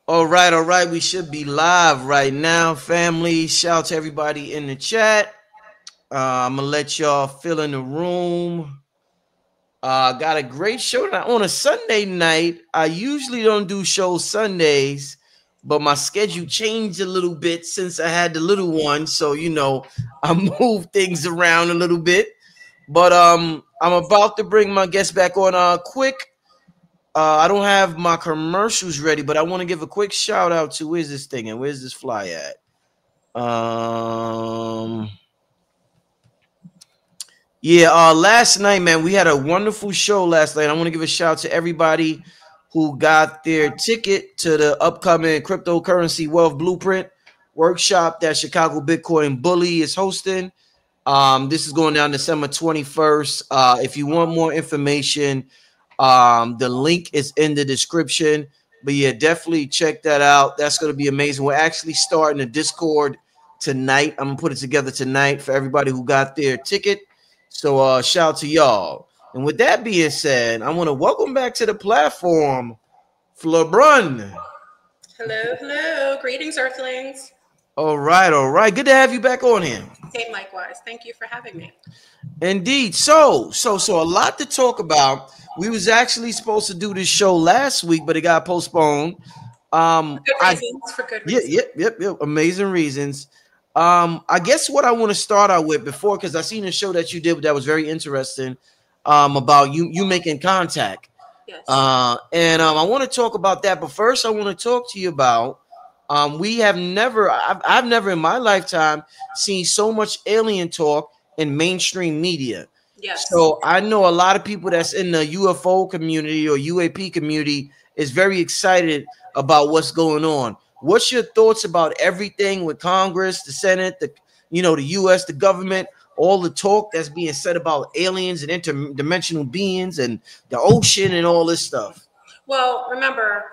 All right. We should be live right now, family. Shout out to everybody in the chat. I'm gonna let y'all fill in the room. Got a great show tonight on a Sunday night. I usually don't do shows Sundays, but my schedule changed a little bit since I had the little one. So I moved things around a little bit. But I'm about to bring my guest back on quick. I don't have my commercials ready, but I want to give a quick shout out to where's this thing and where's this fly at? Um, yeah, last night, man, we had a wonderful show last night. I want to give a shout out to everybody who got their ticket to the upcoming cryptocurrency wealth blueprint workshop that Chicago Bitcoin Bully is hosting. This is going down December 21st. If you want more information, the link is in the description. But yeah, definitely check that out. That's going to be amazing. We're actually starting a Discord tonight. I'm gonna put it together tonight for everybody who got their ticket. So shout out to y'all. And with that being said, I want to welcome back to the platform, Fleurbrun. Hello, hello. Greetings, Earthlings. All right, all right. Good to have you back on here. Same likewise. Thank you for having me. Indeed. So a lot to talk about. We was actually supposed to do this show last week, but it got postponed. For good reasons. Yep. Amazing reasons. I guess what I want to start out with before, because I seen a show that you did that was very interesting, about you making contact. Yes. And I want to talk about that, but first I want to talk to you about I've never in my lifetime seen so much alien talk in mainstream media. Yes. So I know a lot of people that's in the UFO community or UAP community is very excited about what's going on. What's your thoughts about everything with Congress, the Senate, the US, the government, all the talk that's being said about aliens and interdimensional beings and the ocean and all this stuff? Well, remember,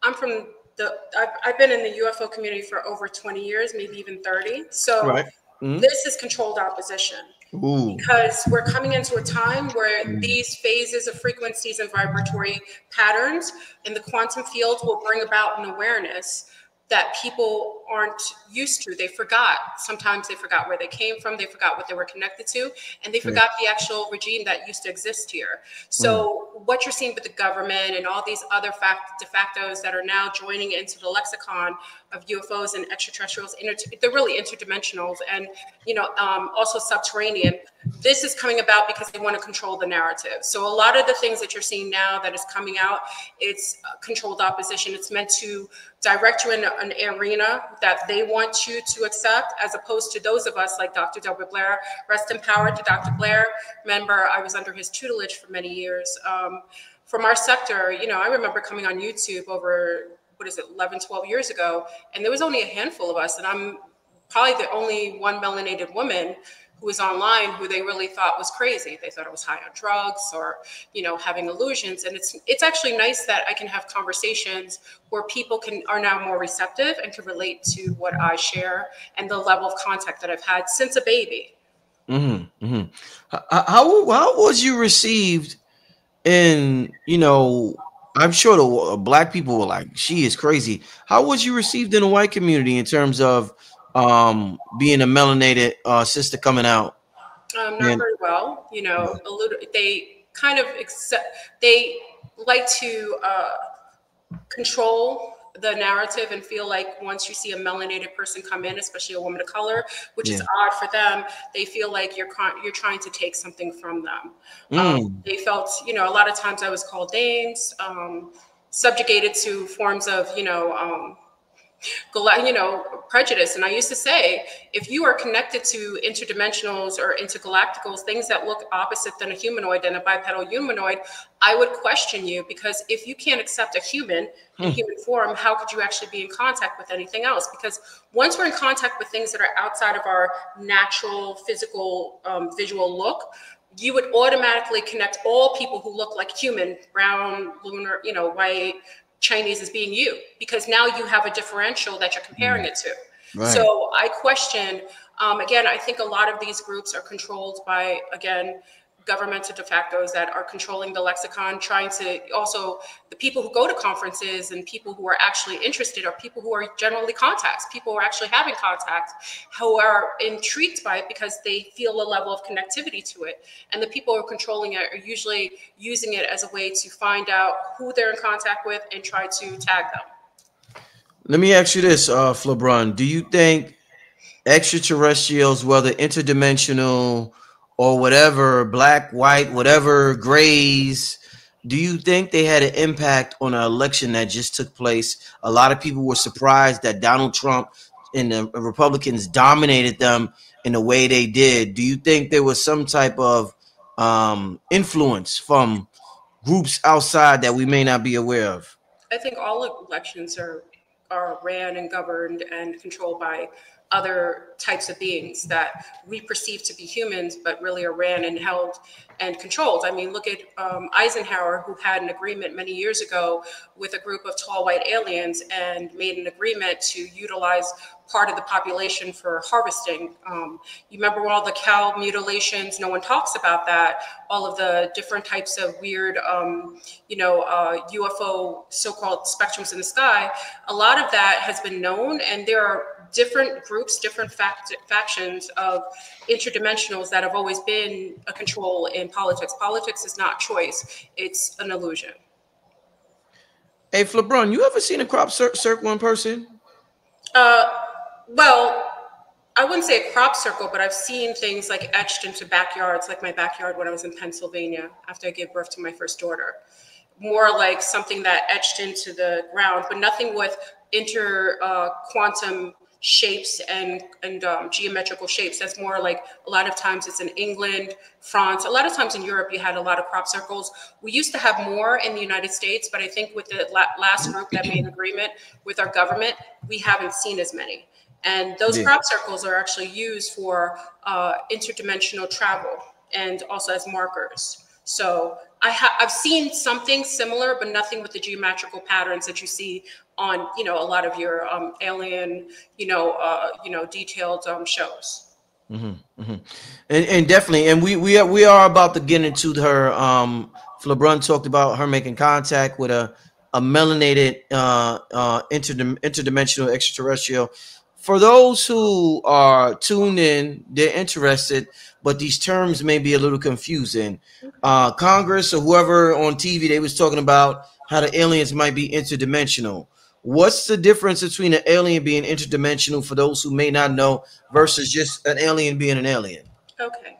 I've been in the UFO community for over 20 years, maybe even 30. So Right. This is controlled opposition. Ooh. Because we're coming into a time where these phases of frequencies and vibratory patterns in the quantum field will bring about an awareness that people aren't used to. They forgot. Sometimes they forgot where they came from. They forgot what they were connected to. And they forgot the actual regime that used to exist here. So what you're seeing with the government and all these other de factos that are now joining into the lexicon of UFOs and extraterrestrials, they're really interdimensionals and, also subterranean. This is coming about because they want to control the narrative. So a lot of the things that you're seeing now that is coming out, it's controlled opposition. It's meant to direct you in an arena that they want you to accept, as opposed to those of us like Dr. W. Blair. Rest in power to Dr. Blair. Remember, I was under his tutelage for many years. From our sector, I remember coming on YouTube over, 11, 12 years ago, and there was only a handful of us, and I'm probably the only one melanated woman who was online who they really thought was crazy. They thought I was high on drugs or, having illusions. And it's actually nice that I can have conversations where people are now more receptive and can relate to what I share and the level of contact that I've had since a baby. How was you received in, I'm sure the black people were like, she is crazy. How was you received in the white community in terms of being a melanated sister coming out? Not very well, they kind of they like to control the narrative and feel like once you see a melanated person come in, especially a woman of color, which is odd for them, they feel like you're trying to take something from them. They felt, a lot of times I was called names, subjugated to forms of, prejudice. And I used to say, if you are connected to interdimensionals or intergalacticals, things that look opposite than a humanoid and a bipedal humanoid, I would question you, because if you can't accept a human in human form, how could you actually be in contact with anything else? Because once we're in contact with things that are outside of our natural physical visual look, you would automatically connect all people who look like human, brown, lunar, white, Chinese as being you, because now you have a differential that you're comparing it to. Right. So I question, again, I think a lot of these groups are controlled by, again, governmental de factos that are controlling the lexicon, trying to also, the people who go to conferences and people who are actually interested are people who are generally contacts, people who are actually having contact, who are intrigued by it because they feel a level of connectivity to it. And the people who are controlling it are usually using it as a way to find out who they're in contact with and try to tag them. Let me ask you this, Fleurbrun. Do you think extraterrestrials, whether interdimensional or whatever, black, white, whatever, grays, do you think they had an impact on an election that just took place? A lot of people were surprised that Donald Trump and the Republicans dominated them in the way they did. Do you think there was some type of influence from groups outside that we may not be aware of? I think all elections are ran and governed and controlled by other types of beings that we perceive to be humans, but really are ran and held and controlled. I mean, look at Eisenhower, who had an agreement many years ago with a group of tall white aliens and made an agreement to utilize part of the population for harvesting. You remember all the cow mutilations? No one talks about that. All of the different types of weird, UFO so-called spectrums in the sky. A lot of that has been known, and there are different groups, different factions of interdimensionals that have always been a control in politics. Politics is not choice; it's an illusion. Hey, Fleurbrun, you ever seen a crop circle in person? Well, I wouldn't say a crop circle, but I've seen things like etched into backyards, like my backyard when I was in Pennsylvania after I gave birth to my first daughter. More like something that etched into the ground, but nothing with quantum shapes and geometrical shapes. That's more like a lot of times it's in England, France. A lot of times in Europe, you had a lot of crop circles. We used to have more in the United States, but I think with the last group that made an agreement with our government, we haven't seen as many. And those crop circles are actually used for interdimensional travel and also as markers. So I've seen something similar, but nothing with the geometrical patterns that you see on, a lot of your alien, detailed shows. Mm-hmm, mm-hmm. And definitely, and we are about to get into her. Fleurbrun talked about her making contact with a melanated interdimensional extraterrestrial. For those who are tuned in, they're interested, but these terms may be a little confusing. Congress or whoever on TV, they was talking about how the aliens might be interdimensional. What's the difference between an alien being interdimensional, for those who may not know, versus just an alien being an alien? Okay.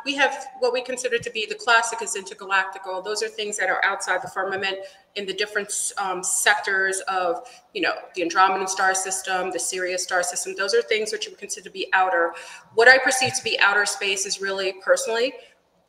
We have what we consider to be the classic is intergalactical. Those are things that are outside the firmament in the different sectors of, the Andromedan star system, the Sirius star system. Those are things which you would consider to be outer. What I perceive to be outer space is really personally,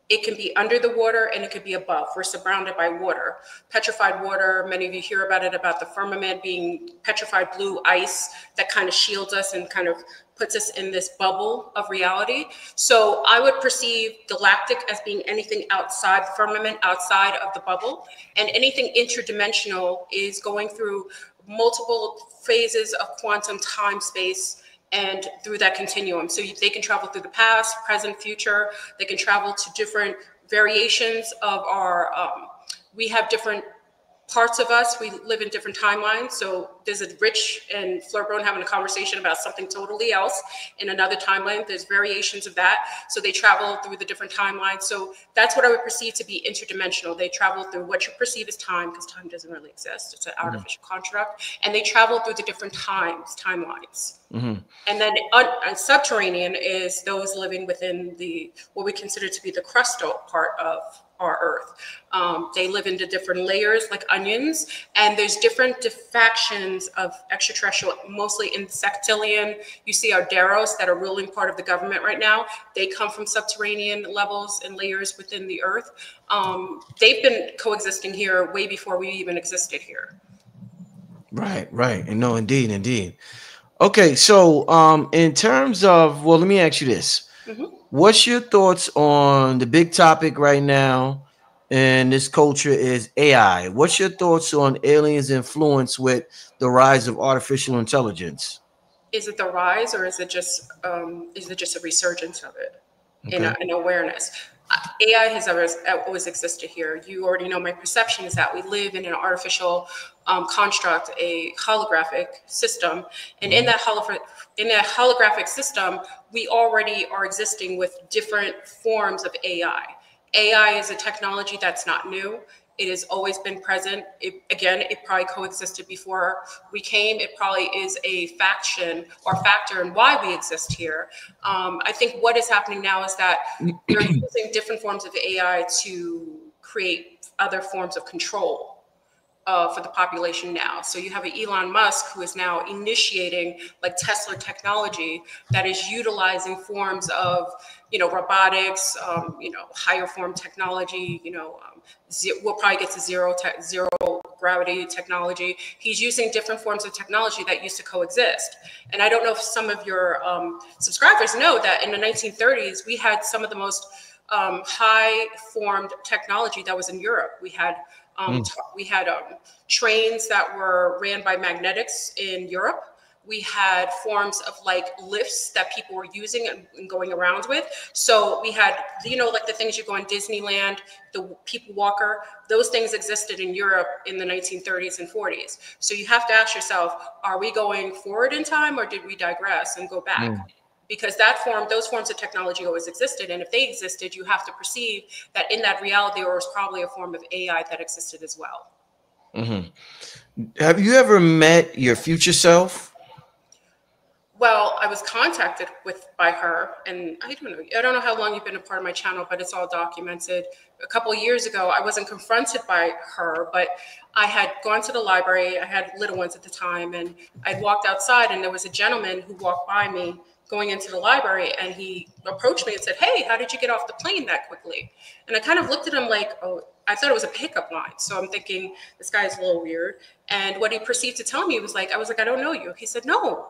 it can be under the water and it could be above. We're surrounded by water, petrified water. Many of you hear about it, about the firmament being petrified blue ice that kind of shields us and kind of puts us in this bubble of reality. So I would perceive galactic as being anything outside the firmament, outside of the bubble, and anything interdimensional is going through multiple phases of quantum time, space, and through that continuum. So they can travel through the past, present, future. They can travel to different variations of our, we have different parts of us. We live in different timelines. So there's a Rich and Fleurbrun having a conversation about something totally else in another timeline. There's variations of that. So they travel through the different timelines. So that's what I would perceive to be interdimensional. They travel through what you perceive as time, because time doesn't really exist. It's an artificial construct. And they travel through the different timelines. And then subterranean is those living within what we consider to be the crustal part of our Earth. They live into different layers like onions, and there's different factions of extraterrestrial, mostly insectilian. You see our Daros that are ruling part of the government right now. They come from subterranean levels and layers within the Earth. They've been coexisting here way before we even existed here. Right. And no, indeed. Okay, so in terms of, well, let me ask you this. What's your thoughts on the big topic right now in this culture is AI? What's your thoughts on aliens' influence with the rise of artificial intelligence? Is it the rise, or is it just a resurgence of it in awareness? AI has always existed here. You already know my perception is that we live in an artificial construct, a holographic system, and in that holographic system, we already are existing with different forms of AI. AI is a technology that's not new. It has always been present. It probably coexisted before we came. It probably is a faction or factor in why we exist here. I think what is happening now is that they're using different forms of AI to create other forms of control for the population now. So you have an Elon Musk who is now initiating like Tesla technology that is utilizing forms of, robotics, higher form technology, we'll probably get to zero gravity technology. He's using different forms of technology that used to coexist. And I don't know if some of your subscribers know that in the 1930s, we had some of the most high formed technology that was in Europe. We had trains that were ran by magnetics in Europe. We had forms of like lifts that people were using and going around with. So we had, like the things you go in Disneyland, the people walker, those things existed in Europe in the 1930s and 40s. So you have to ask yourself, are we going forward in time or did we digress and go back? Because those forms of technology always existed. And if they existed, you have to perceive that in that reality, there was probably a form of AI that existed as well. Have you ever met your future self? Well, I was contacted by her, and I don't know how long you've been a part of my channel, but it's all documented. A couple of years ago, I wasn't confronted by her, but I had gone to the library. I had little ones at the time, and I'd walked outside, and there was a gentleman who walked by me going into the library, and he approached me and said, "Hey, how did you get off the plane that quickly?" And I kind of looked at him like, oh, I thought it was a pickup line. So I'm thinking, this guy's a little weird. And what he proceeded to tell me was like, I was like, I don't know you. He said, no,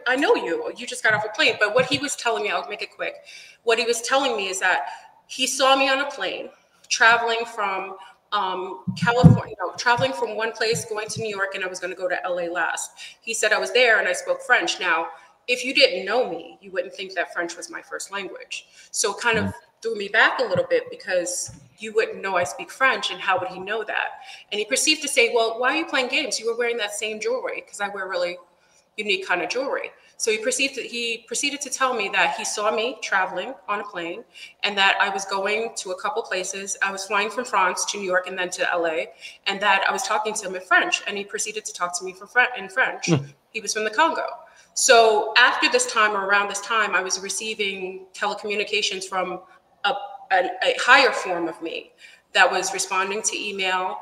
I know you. You just got off a plane. But what he was telling me, I'll make it quick. What he was telling me is that he saw me on a plane traveling from California, traveling from one place, going to New York, and I was going to go to LA last. He said I was there and I spoke French. Now, if you didn't know me, you wouldn't think that French was my first language. So it kind of threw me back a little bit because you wouldn't know I speak French, and how would he know that? And he proceeded to say, well, why are you playing games? You were wearing that same jewelry, because I wear really unique kind of jewelry. So he proceeded to tell me that he saw me traveling on a plane and that I was going to a couple places. I was flying from France to New York and then to LA, and that I was talking to him in French, and he proceeded to talk to me in French. He was from the Congo. So after this time, or around this time, I was receiving telecommunications from a higher form of me that was responding to email,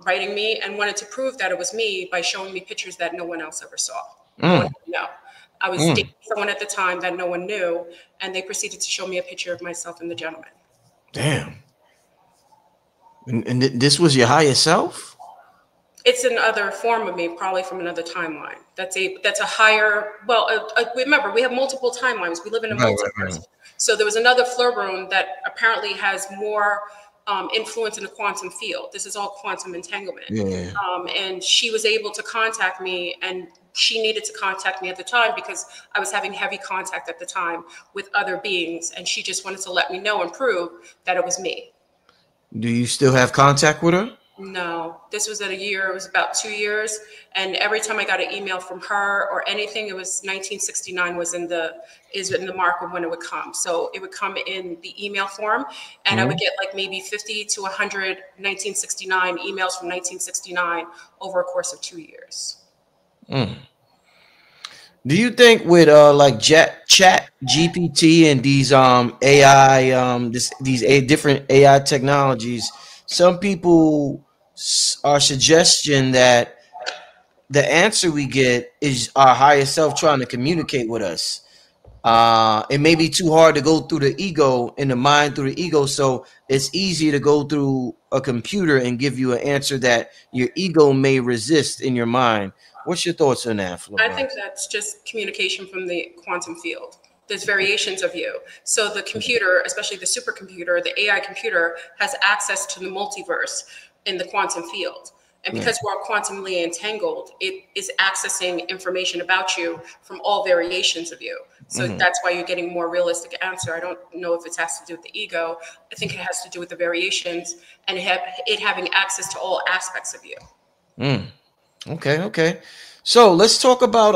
writing me, and wanted to prove that it was me by showing me pictures that no one else ever saw. No. I was dating someone at the time that no one knew, and they proceeded to show me a picture of myself and the gentleman. Damn. And this was your higher self? It's another form of me, probably from another timeline. That's a higher. Well, remember, we have multiple timelines. We live in a multiverse. Right. So there was another Fleurbrun that apparently has more influence in the quantum field. This is all quantum entanglement. Yeah. And she was able to contact me, and she needed to contact me at the time because I was having heavy contact at the time with other beings, and she just wanted to let me know and prove that it was me. Do you still have contact with her? No, this was at a year. It was about 2 years. And every time I got an email from her or anything, it was 1969 is in the mark of when it would come. So it would come in the email form, and I would get like maybe 50 to 100 1969 emails from 1969 over a course of 2 years. Do you think with like Chat GPT and these AI these different AI technologies, some people are suggesting that the answer we get is our higher self trying to communicate with us? It may be too hard to go through the ego, in the mind through the ego, so it's easy to go through a computer and give you an answer that your ego may resist in your mind. What's your thoughts on that, Flo? I think that's just communication from the quantum field. There's variations of you. So the computer, especially the supercomputer, the AI computer, has access to the multiverse in the quantum field. And because we're all quantumly entangled, it is accessing information about you from all variations of you. So that's why you're getting more realistic answer. I don't know if it has to do with the ego. I think it has to do with the variations and it having access to all aspects of you. Okay, okay. So let's talk about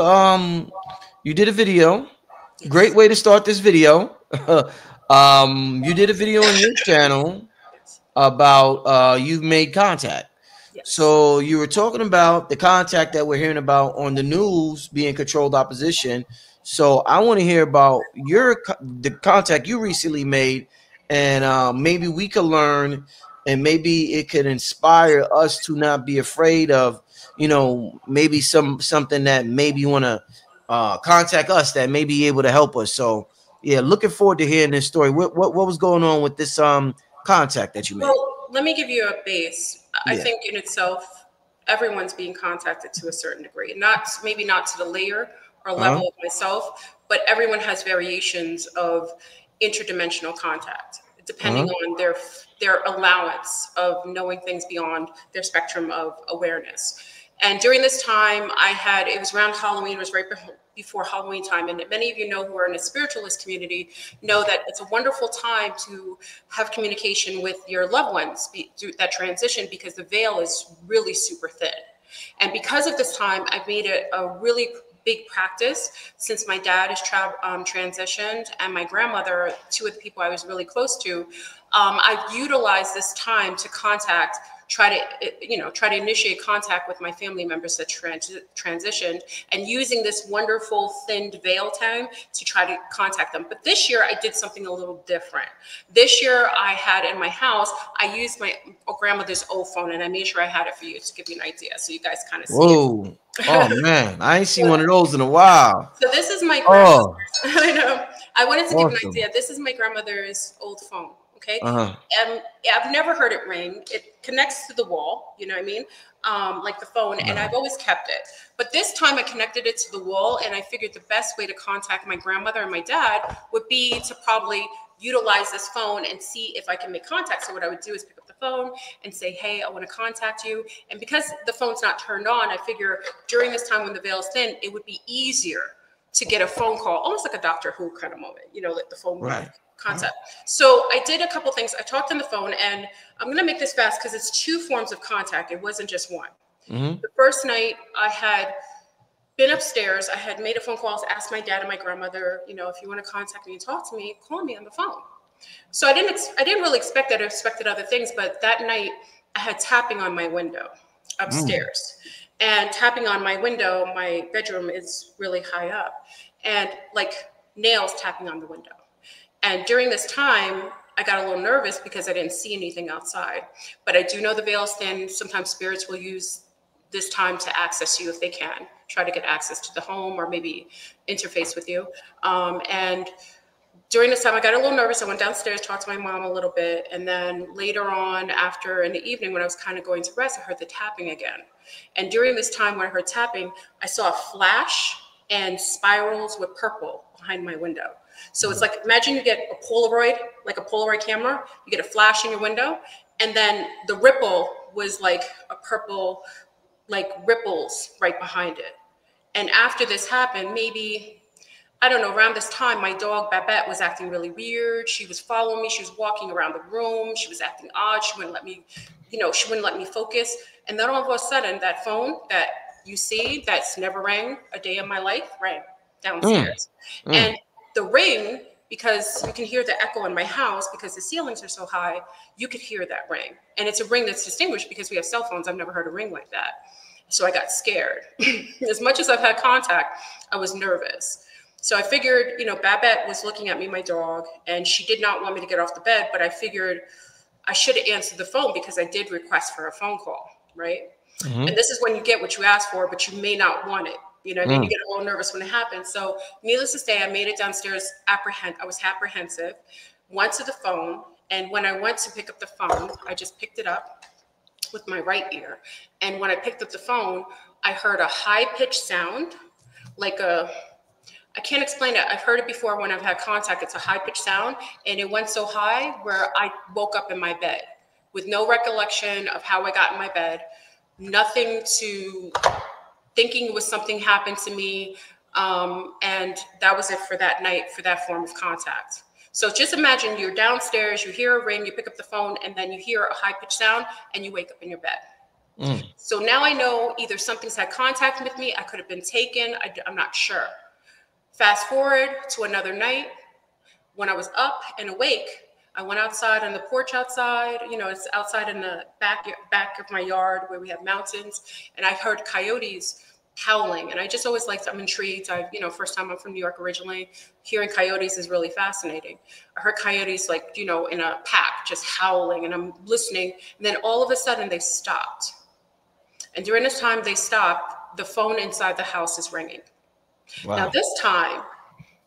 you did a video. Great Yes. way to start this video. You did a video on your channel Yes. about you've made contact. Yes. So you were talking about the contact that we're hearing about on the news being controlled opposition. So I want to hear about the contact you recently made, and maybe we could learn, and maybe it could inspire us to not be afraid of, maybe something that maybe you want to contact us that may be able to help us. So yeah, looking forward to hearing this story. What was going on with this contact that you made? Well, let me give you a base. I Yeah. think in itself, everyone's being contacted to a certain degree. Maybe not to the layer or Uh-huh. level of myself, but everyone has variations of interdimensional contact, depending Uh-huh. on their allowance of knowing things beyond their spectrum of awareness. And during this time, it was around Halloween, it was right before Halloween time. And many of you know who are in a spiritualist community know that it's a wonderful time to have communication with your loved ones through that transition because the veil is really super thin. And because of this time, I've made it a really big practice since my dad has transitioned and my grandmother, two of the people I was really close to. I've utilized this time to try to initiate contact with my family members that transitioned, and using this wonderful thinned veil time to try to contact them. But this year I did something a little different. This year I had in my house, I used my grandmother's old phone, and I made sure I had it for you to give you an idea so you guys kind of see it. Whoa. Oh man, I ain't seen one of those in a while. So this is my Oh, grandmother's. I know. I wanted to give you an awesome. idea. This is my grandmother's old phone. Okay. Uh-huh. I've never heard it ring. It connects to the wall. You know what I mean? Like the phone, and I've always kept it. But this time I connected it to the wall, and I figured the best way to contact my grandmother and my dad would be to probably utilize this phone and see if I can make contact. So what I would do is pick up the phone and say, hey, I want to contact you. And because the phone's not turned on, I figure during this time when the veil is thin, it would be easier to get a phone call, almost like a Doctor Who kind of moment, like the phone Right. concept. So I did a couple things. I talked on the phone, and I'm going to make this fast because it's two forms of contact. It wasn't just one. Mm-hmm. The first night I had been upstairs. I had made a phone call to ask my dad and my grandmother, if you want to contact me and talk to me, call me on the phone. So I didn't really expect that. I expected other things, but that night I had tapping on my window upstairs. And tapping on my window, my bedroom is really high up, and like nails tapping on the window. And during this time, I got a little nervous because I didn't see anything outside. But I do know the veil is thin. Sometimes spirits will use this time to access you if they can, try to get access to the home or maybe interface with you. And during this time, I got a little nervous. I went downstairs, talked to my mom a little bit. And then later on, after in the evening, when I was kind of going to rest, I heard the tapping again. And during this time when I heard tapping, I saw a flash and spirals with purple behind my window. So it's like, imagine you get a Polaroid, like a Polaroid camera, you get a flash in your window, and then the ripple was like a purple, like ripples right behind it. And after this happened, maybe, I don't know, around this time, my dog Babette was acting really weird. She was following me. She was walking around the room. She was acting odd. She wouldn't let me focus. And then all of a sudden, that phone that you see that's never rang a day in my life rang downstairs. And the ring, because you can hear the echo in my house because the ceilings are so high, you could hear that ring. And it's a ring that's distinguished because we have cell phones. I've never heard a ring like that. So I got scared. As much as I've had contact, I was nervous. So I figured, Babette was looking at me, my dog, and she did not want me to get off the bed, but I figured I should have answered the phone because I did request for a phone call, right? And this is when you get what you ask for, but you may not want it. You know what I mean? You get a little nervous when it happens. So needless to say, I made it downstairs. I was apprehensive, went to the phone. And when I went to pick up the phone, I just picked it up with my right ear. And when I picked up the phone, I heard a high-pitched sound, I can't explain it. I've heard it before when I've had contact. It's a high-pitched sound. And it went so high where I woke up in my bed with no recollection of how I got in my bed. nothing to thinking it was something happened to me. And that was it for that night, for that form of contact. So just imagine you're downstairs, you hear a ring, you pick up the phone, and then you hear a high-pitched sound, and you wake up in your bed. So now I know either something's had contact with me, I could have been taken, I'm not sure. Fast forward to another night, when I was up and awake, I went outside on the porch outside, you know, it's outside in the back of my yard where we have mountains, and I heard coyotes howling. And I just always liked, I'm intrigued. First time I'm from New York originally, hearing coyotes is really fascinating. I heard coyotes like, you know, in a pack just howling, and I'm listening. And then all of a sudden they stopped. And during this time they stopped, the phone inside the house is ringing. Wow. Now this time,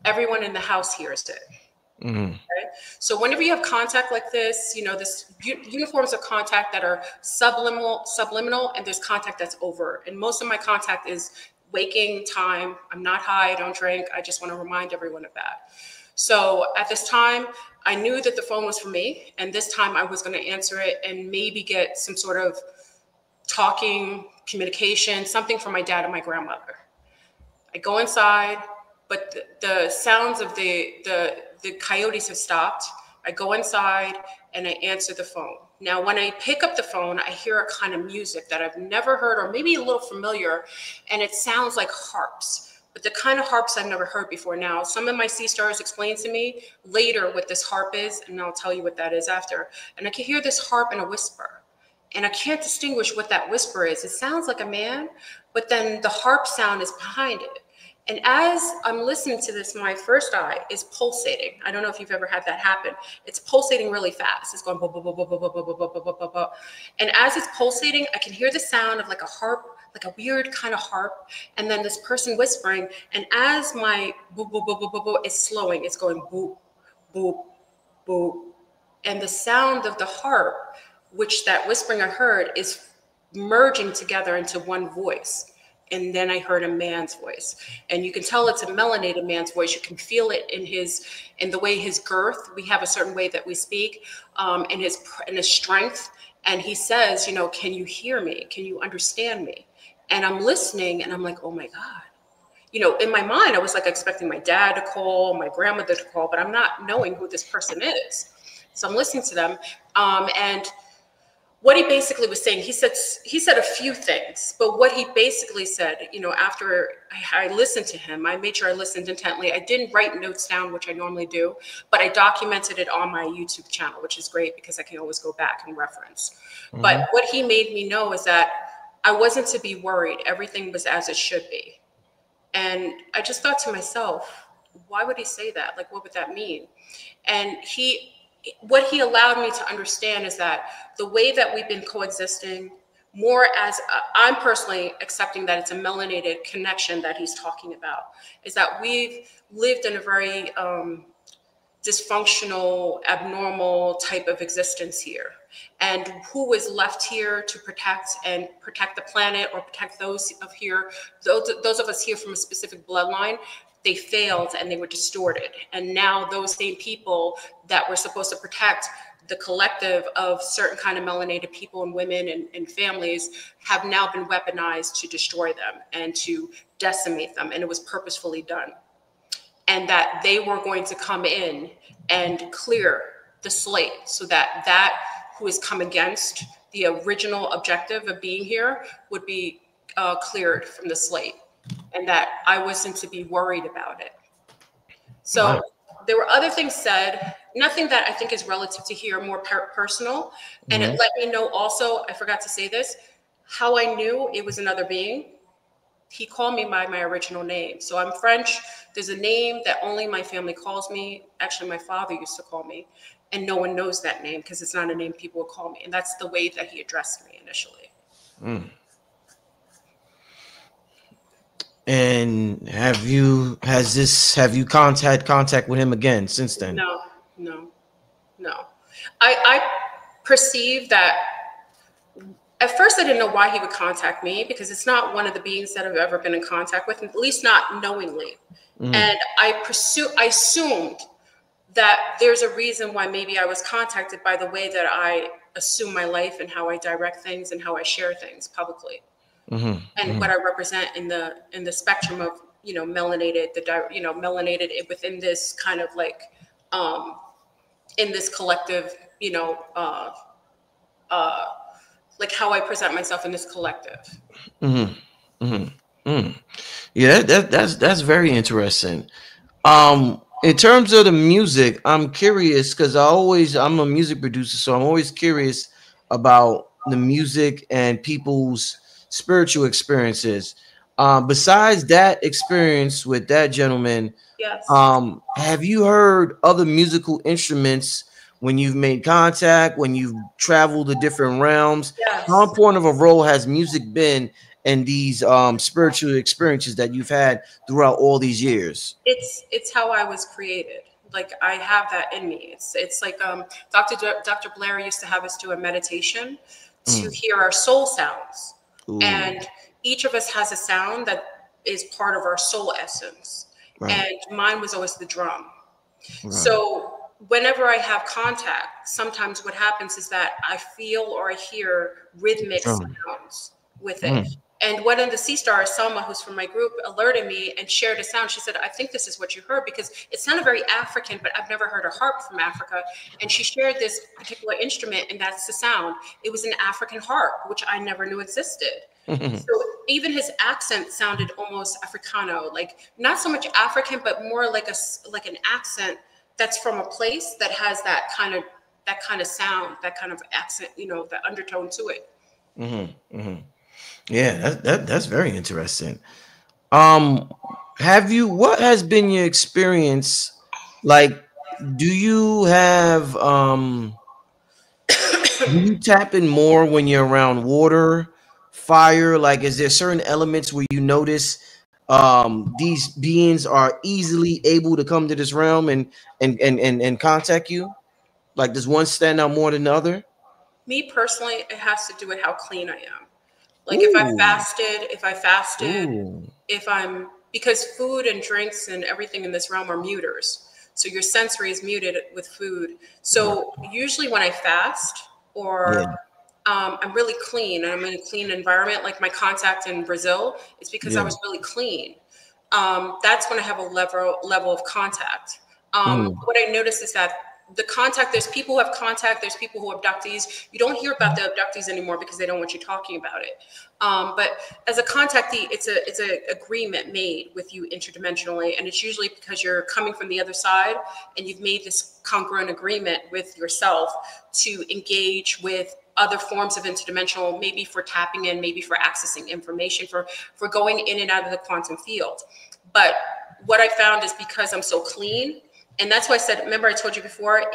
everyone in the house hears it. Okay? So whenever you have contact like this, you know, this uniforms of contact that are subliminal, and there's contact that's overt. And most of my contact is waking time. I'm not high, I don't drink. I just want to remind everyone of that. So at this time, I knew that the phone was for me, and this time I was going to answer it and maybe get some sort of talking, communication, something from my dad and my grandmother. I go inside, but the sounds of the coyotes have stopped. I go inside and I answer the phone. Now, when I pick up the phone, I hear a kind of music that I've never heard, or maybe a little familiar, and it sounds like harps, but the kind of harps I've never heard before. Now, some of my sea stars explained to me later what this harp is, and I'll tell you what that is after. And I can hear this harp in a whisper, and I can't distinguish what that whisper is. It sounds like a man, but then the harp sound is behind it. And as I'm listening to this, my first eye is pulsating. I don't know if you've ever had that happen. It's pulsating really fast. It's going blah, blah, blah, blah, blah, blah, blah, blah, blah, blah, blah. And as it's pulsating, I can hear the sound of like a harp, like a weird kind of harp. And then this person whispering. And as my boop, boop, boop, boop, boop, boop is slowing, it's going boop, boop, boop. And the sound of the harp, which that whispering I heard, is merging together into one voice. And then I heard a man's voice, and you can tell it's a melanated man's voice. You can feel it in the way his girth. We have a certain way that we speak, in his strength. And he says, you know, can you hear me? Can you understand me? And I'm listening, and I'm like, oh my God. You know, in my mind, I was like expecting my dad to call, my grandmother to call, but I'm not knowing who this person is. So I'm listening to them, and what he basically was saying, he said a few things, but what he basically said, you know, after I listened to him, I made sure I listened intently. I didn't write notes down, which I normally do, but I documented it on my YouTube channel, which is great because I can always go back and reference. But what he made me know is that I wasn't to be worried. Everything was as it should be. And I just thought to myself, why would he say that? Like, what would that mean? And what he allowed me to understand is that the way that we've been coexisting, more as I'm personally accepting that it's a melanated connection that he's talking about, is that we've lived in a very dysfunctional, abnormal type of existence here. And who is left here to protect the planet, or protect those of us here from a specific bloodline? They failed and they were distorted. And now those same people that were supposed to protect the collective of certain kind of melanated people and women and families have now been weaponized to destroy them and to decimate them. And it was purposefully done. And that they were going to come in and clear the slate so that who has come against the original objective of being here would be cleared from the slate. And that I wasn't to be worried about it. So there were other things said, nothing that I think is relative to here, more personal. And it let me know also, I forgot to say this, how I knew it was another being. He called me by my original name. So I'm French. There's a name that only my family calls me. Actually, my father used to call me. And no one knows that name because it's not a name people would call me. And that's the way that he addressed me initially. And have you contact with him again since then? No. I perceive that at first I didn't know why he would contact me, because it's not one of the beings that I've ever been in contact with, at least not knowingly. And I assumed that there's a reason why maybe I was contacted by the way that I assume my life and how I direct things and how I share things publicly, Mm-hmm. and what I represent in the spectrum of melanated, melanated within this kind of like in this collective, like how I present myself in this collective. Mm-hmm. Mm-hmm. Mm. Yeah, that's very interesting. In terms of the music, I'm curious because I'm a music producer, so I'm always curious about the music and people's spiritual experiences. Besides that experience with that gentleman, Yes. have you heard other musical instruments when you've made contact, when you've traveled to different realms? How Yes. important of a role has music been in these spiritual experiences that you've had throughout all these years? It's how I was created. Like I have that in me. It's like Dr. Blair used to have us do a meditation to Mm. hear our soul sounds, Ooh, and each of us has a sound that is part of our soul essence. right, And mine was always the drum. right. So whenever I have contact, sometimes what happens is that I feel or I hear rhythmic Drum. sounds with it. Mm. And one of the Sea Stars, Selma, who's from my group, alerted me and shared a sound. She said, I think this is what you heard because it sounded very African, but I've never heard a harp from Africa. And she shared this particular instrument, and that's the sound. It was an African harp, which I never knew existed. So even his accent sounded almost Africano, like not so much African, but more like an accent that's from a place that has that kind of sound, that kind of accent, that undertone to it. Yeah, that's very interesting. Um, what has been your experience? Like, do you have do you tap in more when you're around water, fire? Like, is there certain elements where you notice these beings are easily able to come to this realm and contact you? Like, does one stand out more than the other? Me personally, it has to do with how clean I am. Like Ooh, if I fasted, ooh, if I'm because food and drinks and everything in this realm are muters. So your sensory is muted with food. right. So usually when I fast Yeah, or I'm really clean and I'm in a clean environment, like my contact in Brazil, it's because I yeah. was really clean. That's when I have a level of contact. Mm, What I notice is that the contact, there's people who have contact, there's people who abductees. You don't hear about the abductees anymore because they don't want you talking about it. But as a contactee, it's a agreement made with you interdimensionally, and it's usually because you're coming from the other side and you've made this congruent agreement with yourself to engage with other forms of interdimensional, maybe for tapping in, maybe for accessing information, for going in and out of the quantum field. But what I found is because I'm so clean, and that's why I said, remember I told you before,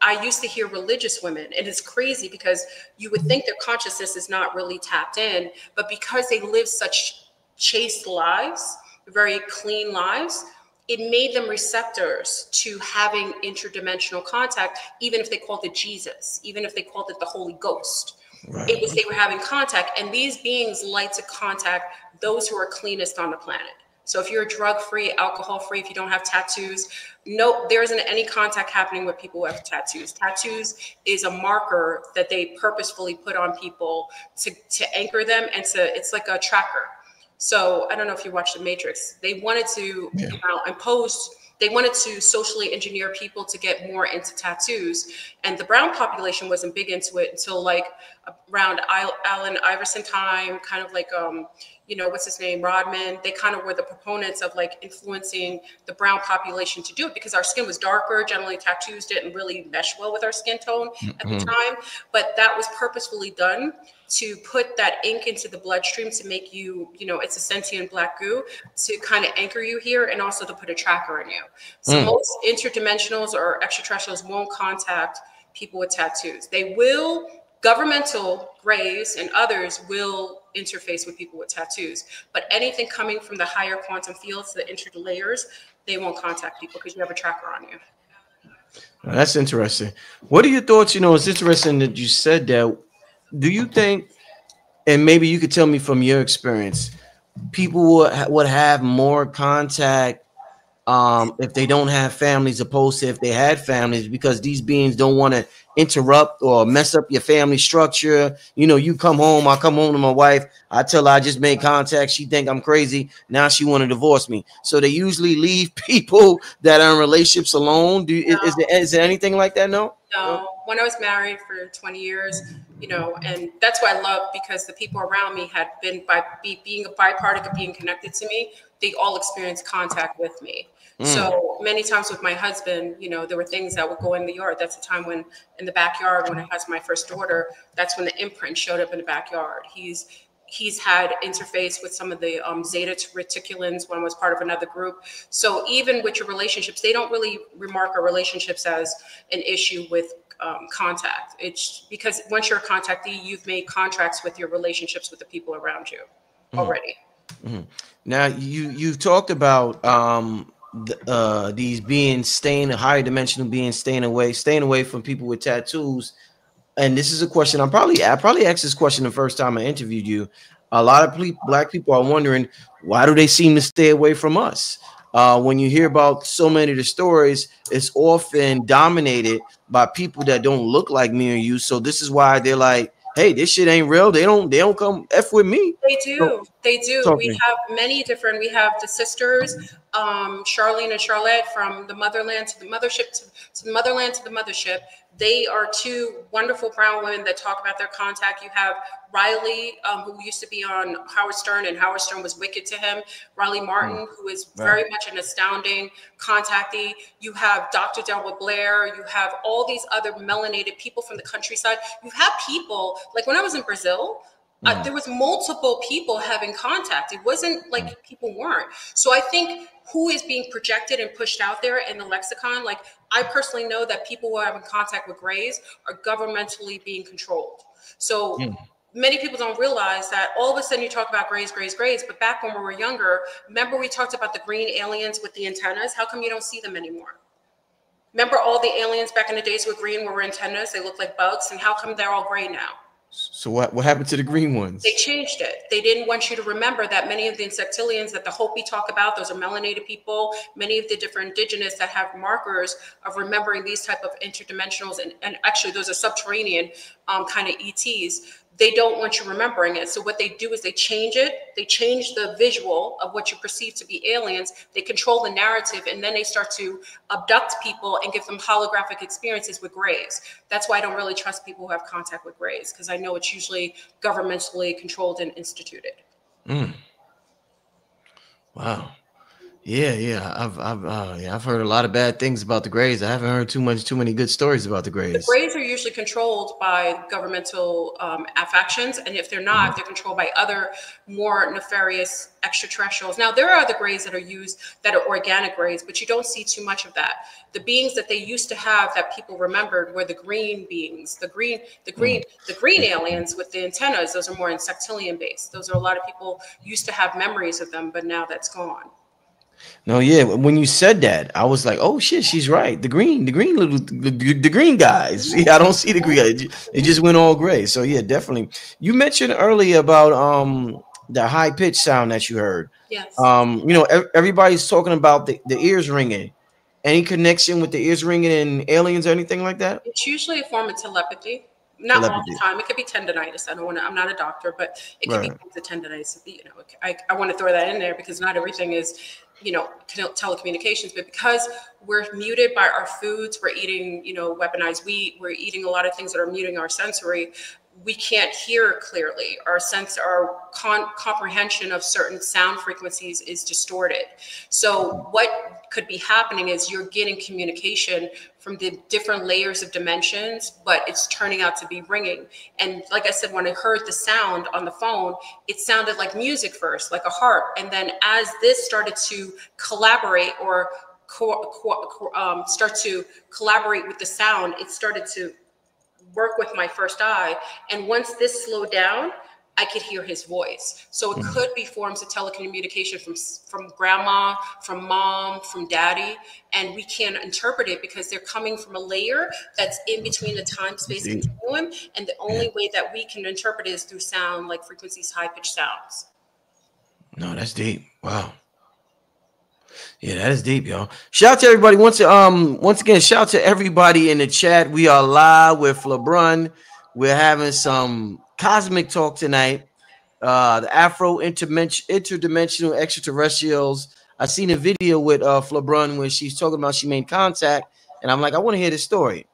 I used to hear religious women, and it's crazy because you would think their consciousness is not really tapped in, but because they live such chaste lives, very clean lives, it made them receptors to having interdimensional contact, even if they called it Jesus, even if they called it the Holy Ghost. It right. was they were having contact, and these beings like to contact those who are cleanest on the planet. So if you're drug-free, alcohol-free, if you don't have tattoos, no, there isn't any contact happening with people who have tattoos. Tattoos is a marker that they purposefully put on people to anchor them, and it's like a tracker. So I don't know if you watched The Matrix. They wanted to Yeah. impose. They wanted to socially engineer people to get more into tattoos, and the brown population wasn't big into it until like around Allen Iverson time, kind of like what's his name, Rodman. They kind of were the proponents of like influencing the brown population to do it because our skin was darker. Generally, tattoos didn't really mesh well with our skin tone at the Mhm. time, but that was purposefully done to put that ink into the bloodstream to make you, it's a sentient black goo to kind of anchor you here and also to put a tracker in you. So Mm. most interdimensionals or extraterrestrials won't contact people with tattoos. They will, governmental grays and others will interface with people with tattoos, but anything coming from the higher quantum fields, the interlayers, they won't contact people because you have a tracker on you. That's interesting. What are your thoughts? It's interesting that you said that. Do you think, and maybe you could tell me from your experience, people would have more contact if they don't have families, opposed to if they had families, because these beings don't want to interrupt or mess up your family structure. You know, you come home, I come home to my wife, I tell her I just made contact, she think I'm crazy, now she want to divorce me. So they usually leave people that are in relationships alone. Is there anything like that? No. No, when I was married for 20 years, and that's why I love, because the people around me had been being a byproduct of being connected to me. They all experienced contact with me. So many times with my husband, there were things that would go in the yard. That's the time when in the backyard, when I had my first daughter, that's when the imprint showed up in the backyard. He's had interface with some of the zeta reticulans when I was part of another group. So even with your relationships, they don't really remark our relationships as an issue with contact. It's because once you're a contactee, you've made contracts with your relationships with the people around you already. Now you've talked about these beings staying, higher dimensional beings staying away from people with tattoos. And this is a question I probably asked this question the first time I interviewed you. A lot of black people are wondering, why do they seem to stay away from us? When you hear about so many of the stories, it's often dominated by people that don't look like me or you. So this is why they're like, hey, this shit ain't real. They don't come F with me. They So, do. They do. talk to We me. have many different. We have the sisters, Charlene and Charlotte, from the motherland to the mothership, to the motherland to the mothership. They are two wonderful brown women that talk about their contact. You have Riley, who used to be on Howard Stern, and Howard Stern was wicked to him. Riley Martin, who is very much an astounding contactee. You have Dr. Delbert Blair. You have all these other melanated people from the countryside. You have people, like when I was in Brazil, there was multiple people having contact. It wasn't like people weren't. So I think who is being projected and pushed out there in the lexicon, like I personally know that people who are having contact with grays are governmentally being controlled. So many people don't realize that all of a sudden you talk about grays, but back when we were younger, remember we talked about the green aliens with the antennas? How come you don't see them anymore? Remember all the aliens back in the days with green were antennas? They looked like bugs, and how come they're all gray now? So what happened to the green ones? They changed it. They didn't want you to remember that many of the insectilians that the Hopi talk about, those are melanated people, many of the different indigenous that have markers of remembering these type of interdimensionals, and actually those are subterranean kind of ETs. They don't want you remembering it. So what they do is they change it. They change the visual of what you perceive to be aliens. They control the narrative, and then they start to abduct people and give them holographic experiences with grays. That's why I don't really trust people who have contact with grays, because I know it's usually governmentally controlled and instituted. Wow. Yeah. I've heard a lot of bad things about the Greys. I haven't heard too many good stories about the The Greys. grays are usually controlled by governmental factions, and if they're not, they're controlled by other more nefarious extraterrestrials. Now, there are other grays that are used that are organic grays, but you don't see too much of that. The beings that they used to have that people remembered were the green beings, the green aliens with the antennas. Those are more insectilian based. Those are a lot of people used to have memories of them, but now that's gone. No, yeah. When you said that, I was like, "Oh shit, she's right." The green the green guys. Yeah, I don't see the green guys. It just went all gray. So yeah, definitely. You mentioned earlier about the high pitched sound that you heard. Yes. Everybody's talking about the ears ringing. Any connection with the ears ringing and aliens or anything like that? It's usually a form of telepathy. Not all the Telepathy. time. It could be tendonitis. I'm not a doctor, but it could be Right. the tendonitis. I want to throw that in there because not everything is, telecommunications, but because we're muted by our foods, we're eating, weaponized wheat, we're eating a lot of things that are muting our sensory. We can't hear clearly. Our comprehension of certain sound frequencies is distorted. So what could be happening is you're getting communication from the different layers of dimensions, but it's turning out to be ringing. And like I said, when I heard the sound on the phone, it sounded like music first, like a harp. And then as this started to collaborate or start to collaborate with the sound, it started to work with my first eye. And once this slowed down, I could hear his voice. So it could be forms of telecommunication from grandma, from mom, from daddy. And we can't interpret it because they're coming from a layer that's in between the time-space continuum. And the only way that we can interpret it is through sound, like frequencies, high-pitched sounds. No, that's deep. Wow. Yeah, that is deep, y'all. Shout out to everybody. Once again, shout out to everybody in the chat. We are live with Fleurbrun. We're having some cosmic talk tonight. The Afro interdimensional extraterrestrials. I seen a video with Fleurbrun where she's talking about she made contact, and I'm like, I want to hear this story.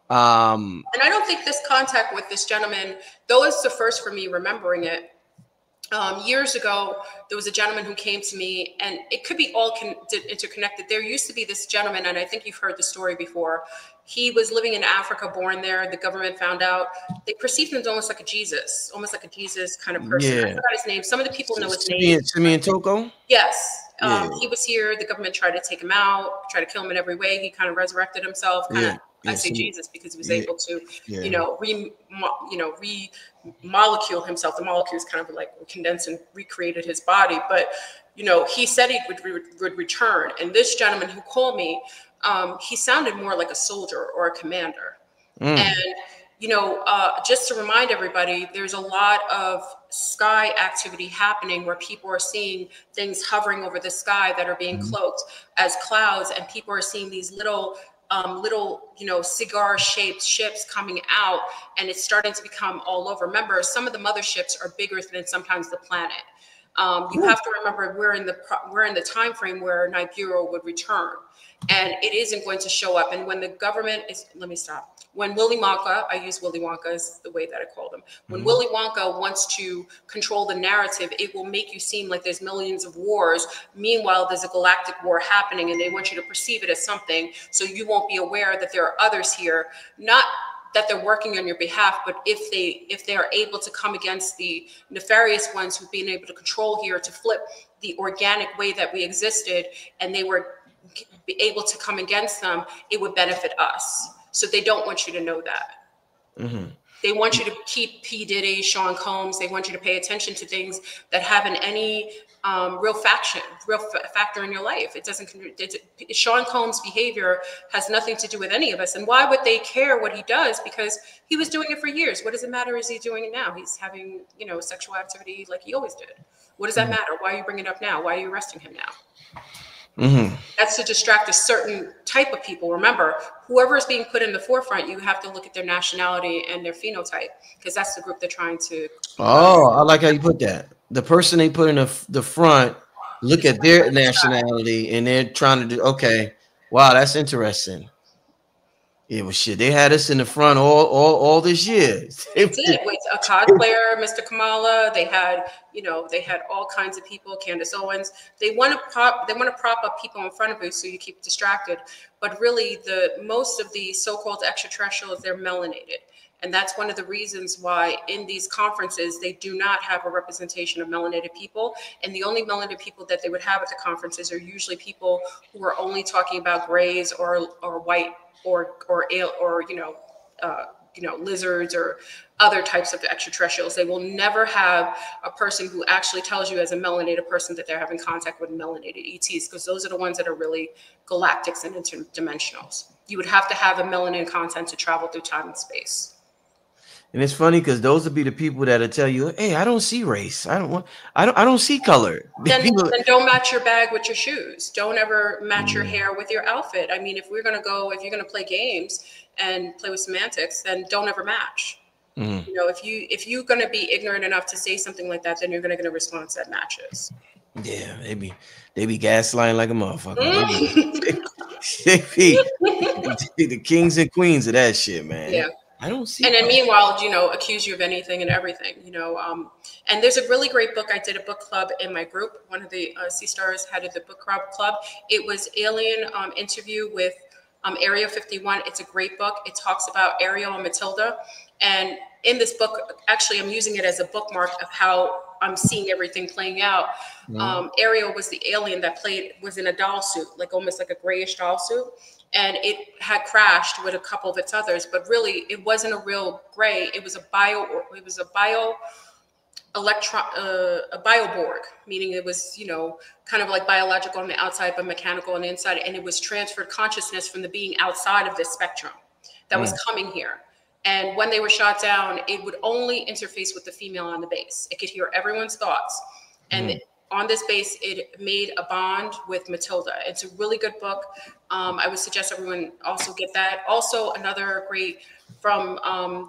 And I don't think this contact with this gentleman, though it's the first for me remembering it. Years ago, there was a gentleman who came to me, and it could be all interconnected. There used to be this gentleman, and I think you've heard the story before. He was living in Africa, born there. The government found out. They perceived him as almost like a Jesus kind of person. I Yeah, forgot his name. Some of the people know his name. Simeon Toko. Yes. Yeah. He was here. The government tried to take him out, tried to kill him in every way. He kind of resurrected himself. I say Jesus because he was able to, molecule himself. The molecules kind of like condensed and recreated his body. But, he said he would return. And this gentleman who called me, he sounded more like a soldier or a commander. And, just to remind everybody, there's a lot of sky activity happening where people are seeing things hovering over the sky that are being cloaked as clouds. And people are seeing these little cigar-shaped ships coming out, and it's starting to become all over. Remember, some of the motherships are bigger than sometimes the planet. You have to remember we're in the time frame where Nibiru would return, and it isn't going to show up. And when the government is, let me stop. When Willy Wonka, I use Willy Wonka as the way that I call them. When Willy Wonka wants to control the narrative, it will make you seem like there's millions of wars. Meanwhile, there's a galactic war happening, and they want you to perceive it as something, so you won't be aware that there are others here. Not that they're working on your behalf, but if they are able to come against the nefarious ones who've been able to control here, to flip the organic way that we existed, and they were able to come against them, it would benefit us. So they don't want you to know that. They want you to keep P. Diddy, Sean Combs. They want you to pay attention to things that haven't any real factor in your life. It doesn't. Sean Combs' behavior has nothing to do with any of us. And why would they care what he does? Because he was doing it for years. What does it matter? Is he doing it now? He's having, sexual activity like he always did. What does that matter? Why are you bringing it up now? Why are you arresting him now? That's to distract a certain type of people. Remember, whoever is being put in the forefront, you have to look at their nationality and their phenotype, because that's the group they're trying to. Oh, I like how you put that. The person they put in the front, look at their nationality, and they're trying to do. Okay, wow, that's interesting. Yeah, well, shit, they had us in the front all this year. They did with a cosplayer, Mr. Kamala. They had, all kinds of people. Candace Owens. They want to prop up people in front of you so you keep distracted. But really, most of the so-called extraterrestrials, they're melanated. And that's one of the reasons why in these conferences, they do not have a representation of melanated people. And the only melanated people that they would have at the conferences are usually people who are only talking about grays or white or lizards or other types of extraterrestrials. They will never have a person who actually tells you as a melanated person that they're having contact with melanated ETs, because those are the ones that are really galactics and interdimensionals. You would have to have a melanin content to travel through time and space. And it's funny because those would be the people that'll tell you, "Hey, I don't see race. I don't see color." Then don't match your bag with your shoes. Don't ever match your hair with your outfit. I mean, if you're gonna play games and play with semantics, then don't ever match. If you're gonna be ignorant enough to say something like that, then you're gonna get a response that matches. Yeah, they be gaslighting like a motherfucker. They be the kings and queens of that shit, man. Yeah. I don't see. And then meanwhile, accuse you of anything and everything, and there's a really great book. I did a book club in my group. One of the Sea Stars had the book club. It was Alien Interview with Area 51. It's a great book. It talks about Ariel and Matilda. And in this book, actually, I'm using it as a bookmark of how I'm seeing everything playing out. Ariel was the alien that was in a doll suit, like almost like a grayish doll suit. And it had crashed with a couple of its others, but really it wasn't a real gray. It was a bioborg, meaning it was, kind of like biological on the outside, but mechanical on the inside. And it was transferred consciousness from the being outside of this spectrum that was coming here. And when they were shot down, it would only interface with the female on the base. It could hear everyone's thoughts. And on this base, it made a bond with Matilda. It's a really good book. I would suggest everyone also get that. Also, another great from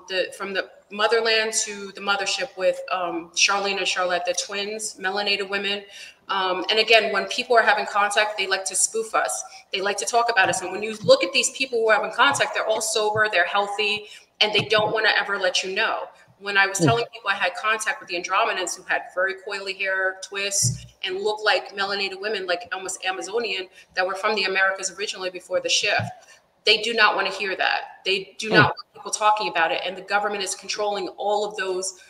the motherland to the mothership with Charlene and Charlotte, the twins, melanated women. And again, when people are having contact, they like to spoof us. They like to talk about us. And when you look at these people who are having contact, they're all sober, they're healthy, and they don't want to ever let you know. When I was telling people I had contact with the Andromedans who had very coily hair, twists, and looked like melanated women, like almost Amazonian, that were from the Americas originally before the shift, they do not want to hear that. They do not want people talking about it. And the government is controlling all of those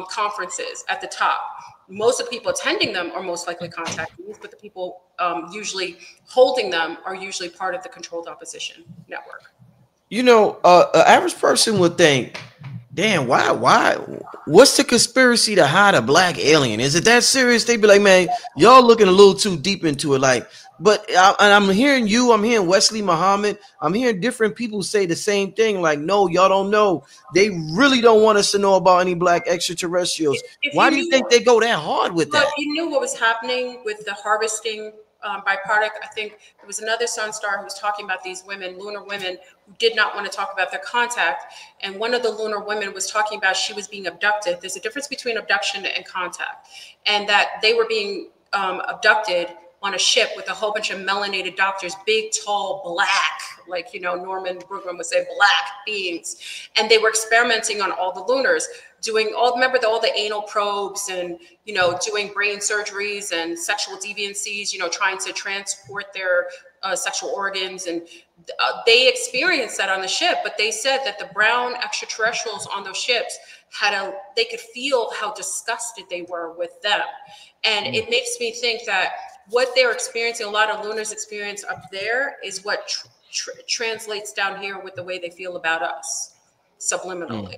conferences at the top. Most of the people attending them are most likely contactees, but the people usually holding them are usually part of the controlled opposition network. You know, an average person would think, damn, why? What's the conspiracy to hide a black alien? Is it that serious? They'd be like, man, y'all looking a little too deep into it. Like, but I'm hearing you, I'm hearing Wesley Muhammad, I'm hearing different people say the same thing. Like, no, y'all don't know. They really don't want us to know about any black extraterrestrials. Why do you think they go that hard with that? If you knew what was happening with the harvesting byproduct, I think there was another Sun Star who was talking about these women, lunar women, who did not want to talk about their contact. And one of the lunar women was talking about she was being abducted. There's a difference between abduction and contact, and that they were being abducted on a ship with a whole bunch of melanated doctors, big, tall, black, like, you know, Norman Brugman would say, black beings. And they were experimenting on all the lunars, doing all the anal probes and, you know, doing brain surgeries and sexual deviancies, you know, trying to transport their sexual organs. And they experienced that on the ship, but they said that the brown extraterrestrials on those ships they could feel how disgusted they were with them. And it makes me think that what they're experiencing, a lot of lunars experience up there, is what translates down here with the way they feel about us subliminally.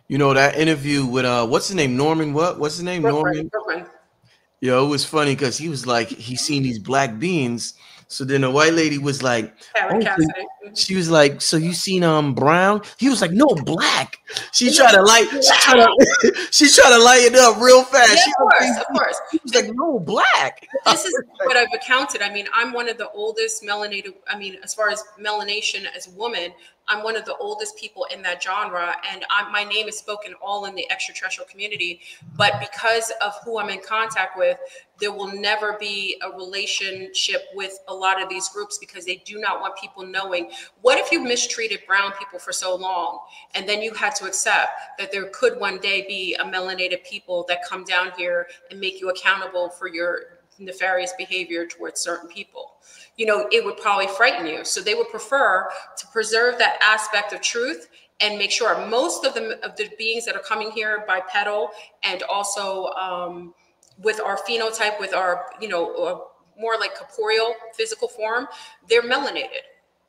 You know, that interview with what's his name, Norman? What's his name? Norman. Yo, it was funny because he was like, he seen these black beings. So then the white lady was like, she was like, so you seen brown? He was like, no, black. She tried to light it up real fast. Yeah, of course. He was like, no, black. This is what I've accounted. I mean, I'm one of the oldest melanated. I mean, as far as melanation as a woman, I'm one of the oldest people in that genre, and my name is spoken all in the extraterrestrial community. But because of who I'm in contact with, there will never be a relationship with a lot of these groups because they do not want people knowing. What if you mistreated brown people for so long, and then you had to accept that there could one day be a melanated people that come down here and make you accountable for your nefarious behavior towards certain people? You know, it would probably frighten you. So they would prefer to preserve that aspect of truth and make sure most of the beings that are coming here bipedal and also with our phenotype, with our, you know, more like corporeal physical form, they're melanated.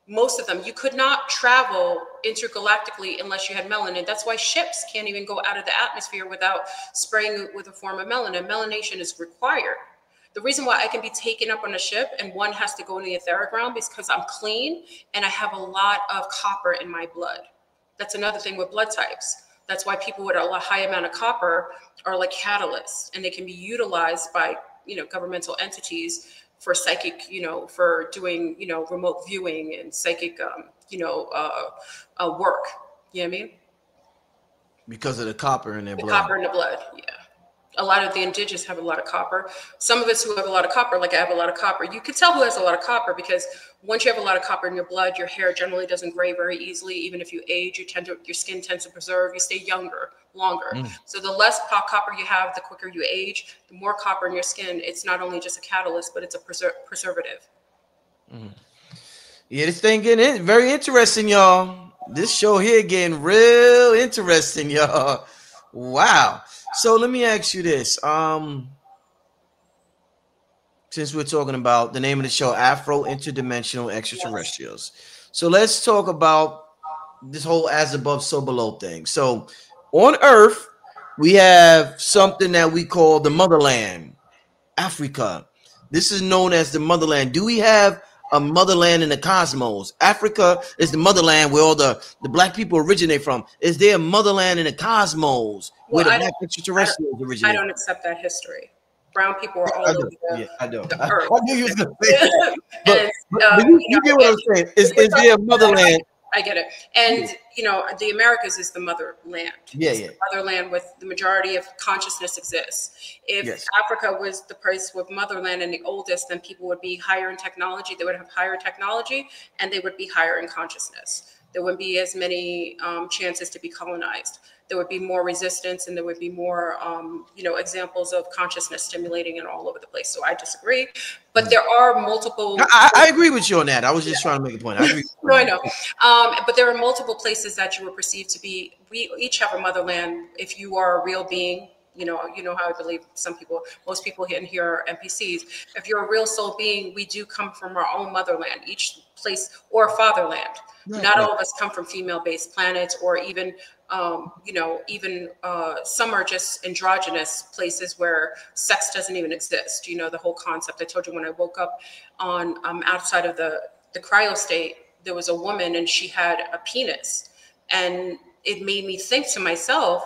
Most of them. You could not travel intergalactically unless you had melanin. That's why ships can't even go out of the atmosphere without spraying with a form of melanin. Melanation is required. The reason why I can be taken up on a ship and one has to go in the etheric realm is because I'm clean and I have a lot of copper in my blood. That's another thing with blood types. That's why people with a high amount of copper are like catalysts, and they can be utilized by, you know, governmental entities for psychic, you know, for doing, you know, remote viewing and psychic, work. You know what I mean? Because of the copper in their blood. Copper in the blood, yeah. A lot of the indigenous have a lot of copper. Some of us who have a lot of copper, like I have a lot of copper, you could tell who has a lot of copper because once you have a lot of copper in your blood, your hair generally doesn't gray very easily. Even if you age, your skin tends to preserve. You stay younger, longer. So the less copper you have, the quicker you age. The more copper in your skin, it's not only just a catalyst, but it's a preservative. Yeah, this thing getting very interesting, y'all. This show here getting real interesting, y'all. Wow. So let me ask you this. Since we're talking about the name of the show, Afro, Interdimensional Extraterrestrials. So let's talk about this whole as above, so below thing. So on Earth, we have something that we call the motherland, Africa. This is known as the motherland. Do we have a motherland in the cosmos? Africa is the motherland where all the black people originate from. Is there a motherland in the cosmos where the black extraterrestrials originate? I don't accept that history. Brown people are all I over know. Yeah, I know. the I earth. knew you was gonna say that. And But you get what I'm saying. Is there motherland? I get it. And, the Americas is the motherland. Yeah, It's yeah. the motherland with the majority of consciousness exists. If Yes. Africa was the place with motherland and the oldest, then people would be higher in technology. They would have higher technology and they would be higher in consciousness. There wouldn't be as many chances to be colonized. There would be more resistance and there would be more, examples of consciousness stimulating and all over the place. So I disagree. But there are multiple. I agree with you on that. I was just trying to make a point. I agree. No, I know. But there are multiple places that you were perceived to be. We each have a motherland. If you are a real being, you know how I believe most people in here are NPCs. If you're a real soul being, we do come from our own motherland, each place, or fatherland. Right, Not right. all of us come from female-based planets, or even, some are just androgynous places where sex doesn't even exist. The whole concept. I told you when I woke up on outside of the cryo state, there was a woman and she had a penis, and it made me think to myself,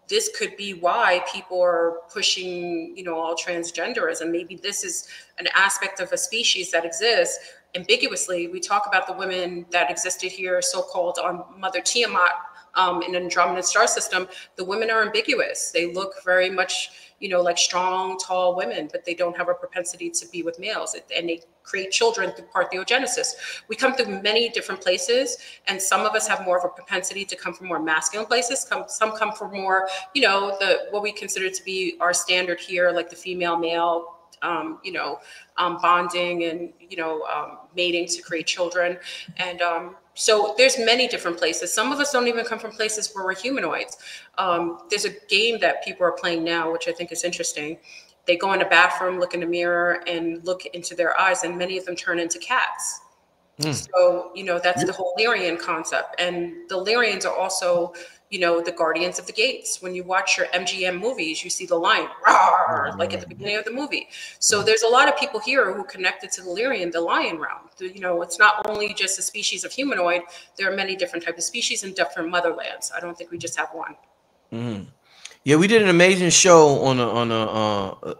this could be why people are pushing, all transgenderism. Maybe this is an aspect of a species that exists ambiguously. We talk about the women that existed here, so-called on Mother Tiamat, in an Andromeda star system. The women are ambiguous. They look very much, like strong, tall women, but they don't have a propensity to be with males, and they create children through parthenogenesis. We come through many different places, and some of us have more of a propensity to come from more masculine places. Some come from more, what we consider to be our standard here, like the female male, bonding and, mating to create children. And so there's many different places. Some of us don't even come from places where we're humanoids. There's a game that people are playing now, which I think is interesting. They go in a bathroom, look in the mirror, and look into their eyes, and many of them turn into cats. So, that's the whole Lyrian concept. And the Lyrians are also, the guardians of the gates. When you watch your MGM movies, you see the lion, roar, like at the beginning of the movie. So there's a lot of people here who connected to the Lyrian, the lion realm. It's not only just a species of humanoid. There are many different types of species and different motherlands. I don't think we just have one. Mm-hmm. Yeah, we did an amazing show on the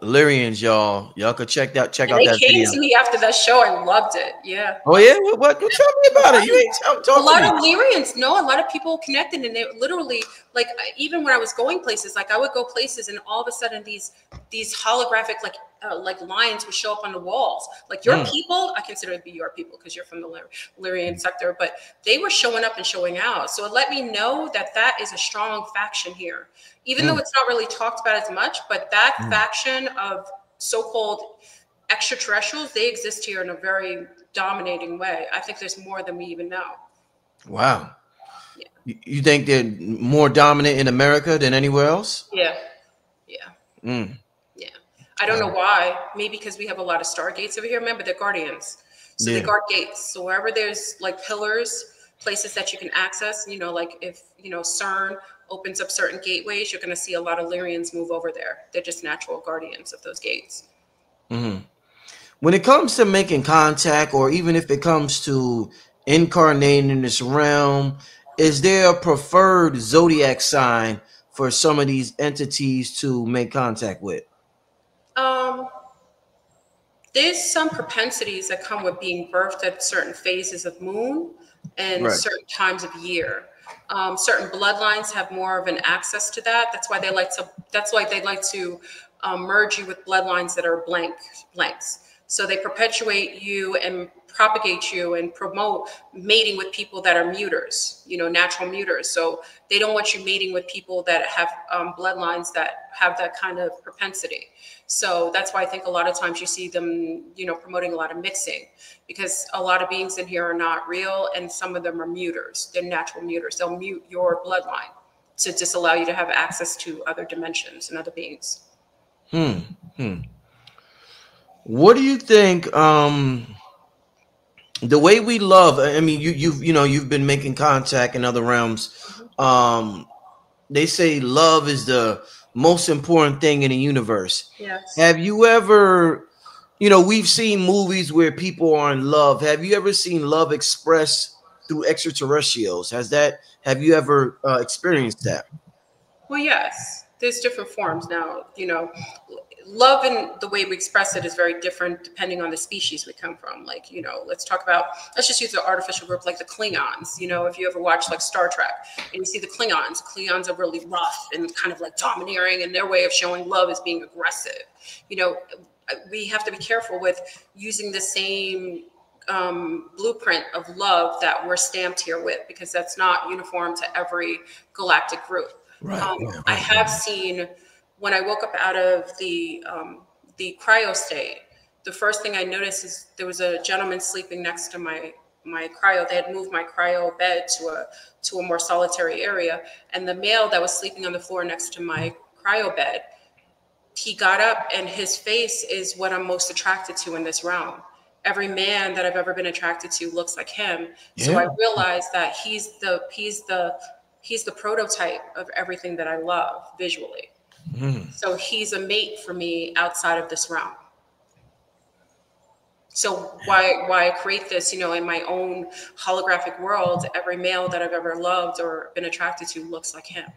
Lyrians, y'all. Y'all could check out They that came video. to me after that show. I loved it. Yeah. Oh yeah, what? Tell me about it. You ain't talk A lot to me. of Lyrians, no, a lot of people connected, and they literally, like, even when I was going places, like I would go places, and all of a sudden these holographic like lines would show up on the walls. Like your people, I consider it to be your people because you're from the Lyrian sector, but they were showing up and showing out. So it let me know that is a strong faction here, even though it's not really talked about as much. But that faction of so-called extraterrestrials, they exist here in a very dominating way. I think there's more than we even know. Wow. Yeah. You think they're more dominant in America than anywhere else? Yeah. Yeah. Yeah. I don't know why. Maybe because we have a lot of stargates over here. Remember, they're guardians. So they guard gates. So wherever there's like pillars, places that you can access, like if, CERN opens up certain gateways, you're going to see a lot of Lyrians move over there. They're just natural guardians of those gates. When it comes to making contact, or even if it comes to incarnating in this realm, is there a preferred zodiac sign for some of these entities to make contact with? There's some propensities that come with being birthed at certain phases of moon and certain times of year. Certain bloodlines have more of an access to that. That's why they like to merge you with bloodlines that are blanks. So they perpetuate you and propagate you and promote mating with people that are muters, natural muters. So they don't want you mating with people that have bloodlines that have that kind of propensity. So that's why I think a lot of times you see them, promoting a lot of mixing, because a lot of beings in here are not real, and some of them are muters. They're natural muters. They'll mute your bloodline to disallow you to have access to other dimensions and other beings. What do you think? The way we love. I mean, you've been making contact in other realms. They say love is the most important thing in the universe. Yes. Have you ever? We've seen movies where people are in love. Have you ever seen love expressed through extraterrestrials? Have you ever experienced that? Well, yes. There's different forms now. love and the way we express it is very different depending on the species we come from. Like, you know, let's just use the artificial group like the Klingons. You know, if you ever watch like Star Trek and you see the Klingons are really rough and kind of like domineering, and their way of showing love is being aggressive. You know, we have to be careful with using the same blueprint of love that we're stamped here with, because that's not uniform to every galactic group. Right. I have seen, when I woke up out of the cryo state, the first thing I noticed is there was a gentleman sleeping next to my cryo. They had moved my cryo bed to a more solitary area, and the male that was sleeping on the floor next to my cryo bed, he got up, and his face is what I'm most attracted to in this realm. Every man that I've ever been attracted to looks like him. Yeah. So I realized that he's the prototype of everything that I love visually. So he's a mate for me outside of this realm. So why I create this, you know, in my own holographic world, every male that I've ever loved or been attracted to looks like him.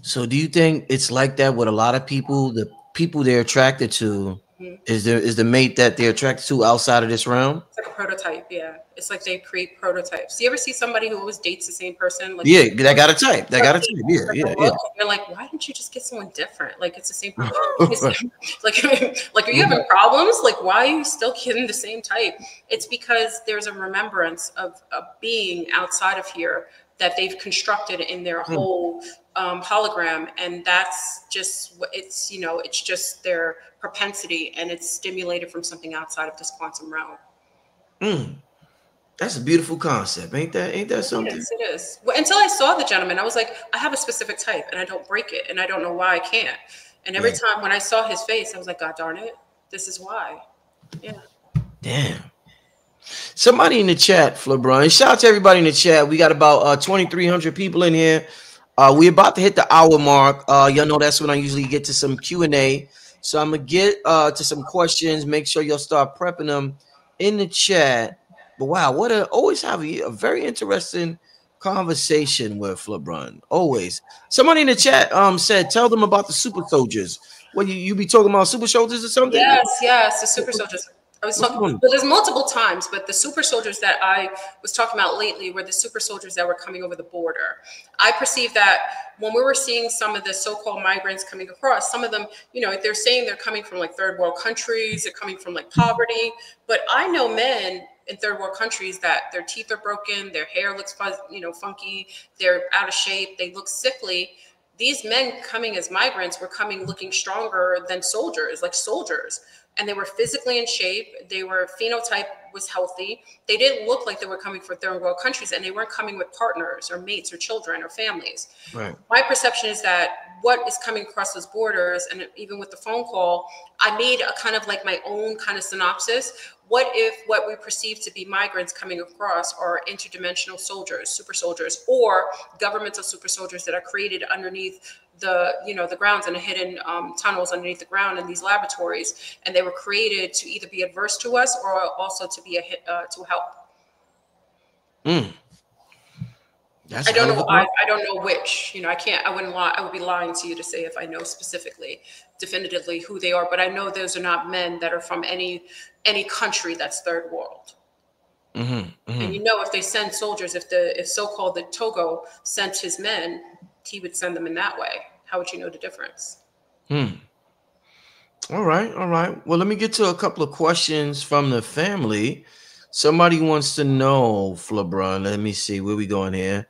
So do you think it's like that with a lot of people? The people they're attracted to is the mate that they're attracted to outside of this realm? It's like a prototype, yeah. It's like they create prototypes. Do you ever see somebody who always dates the same person? Like, yeah, that got a type. That got a type. Yeah. You're like, why didn't you just get someone different? Like, it's the same person. like, are you having problems? Like, why are you still getting the same type? It's because there's a remembrance of a being outside of here that they've constructed in their whole hologram, and that's just what it's, you know, it's just their propensity, and it's stimulated from something outside of this quantum realm. That's a beautiful concept, ain't that something? Yes, it is. Well, until I saw the gentleman, I was like, I have a specific type, and I don't break it, and I don't know why I can't. And every time when I saw his face, I was like, God darn it, this is why. Yeah. Damn. Somebody in the chat, Fleurbrun. Shout out to everybody in the chat. We got about 2,300 people in here. We're about to hit the hour mark. Y'all know that's when I usually get to some Q&A. So I'm going to get to some questions. Make sure y'all start prepping them in the chat. But wow, always have a very interesting conversation with Fleurbrun. Always. Somebody in the chat said, tell them about the super soldiers. What, you be talking about super soldiers or something? Yes, the super soldiers. I was talking, but there's multiple times, but the super soldiers that I was talking about lately were the super soldiers that were coming over the border. I perceive that when we were seeing some of the so-called migrants coming across, some of them, you know, they're saying they're coming from like third world countries, they're coming from like poverty, but I know men in third world countries that their teeth are broken, their hair looks funky, they're out of shape, they look sickly. These men coming as migrants were coming looking stronger than soldiers, like soldiers. And they were physically in shape. Their phenotype was healthy. They didn't look like they were coming from third world countries, and they weren't coming with partners or mates or children or families. Right. My perception is that what is coming across those borders, and even with the phone call, I made a kind of like my own kind of synopsis. What if what we perceive to be migrants coming across are interdimensional soldiers, super soldiers, or governmental super soldiers that are created underneath the grounds and the hidden tunnels underneath the ground in these laboratories, and they were created to either be adverse to us or also to be to help. I don't know. I don't know which. You know, I wouldn't lie. I would be lying to you to say if I know specifically, definitively who they are. But I know those are not men that are from any country that's third world. And you know, if they send soldiers, if so-called the Togo sent his men, he would send them in that way. How would you know the difference? All right. Well, let me get to a couple of questions from the family. Somebody wants to know, Fleurbrun. Let me see where we going here.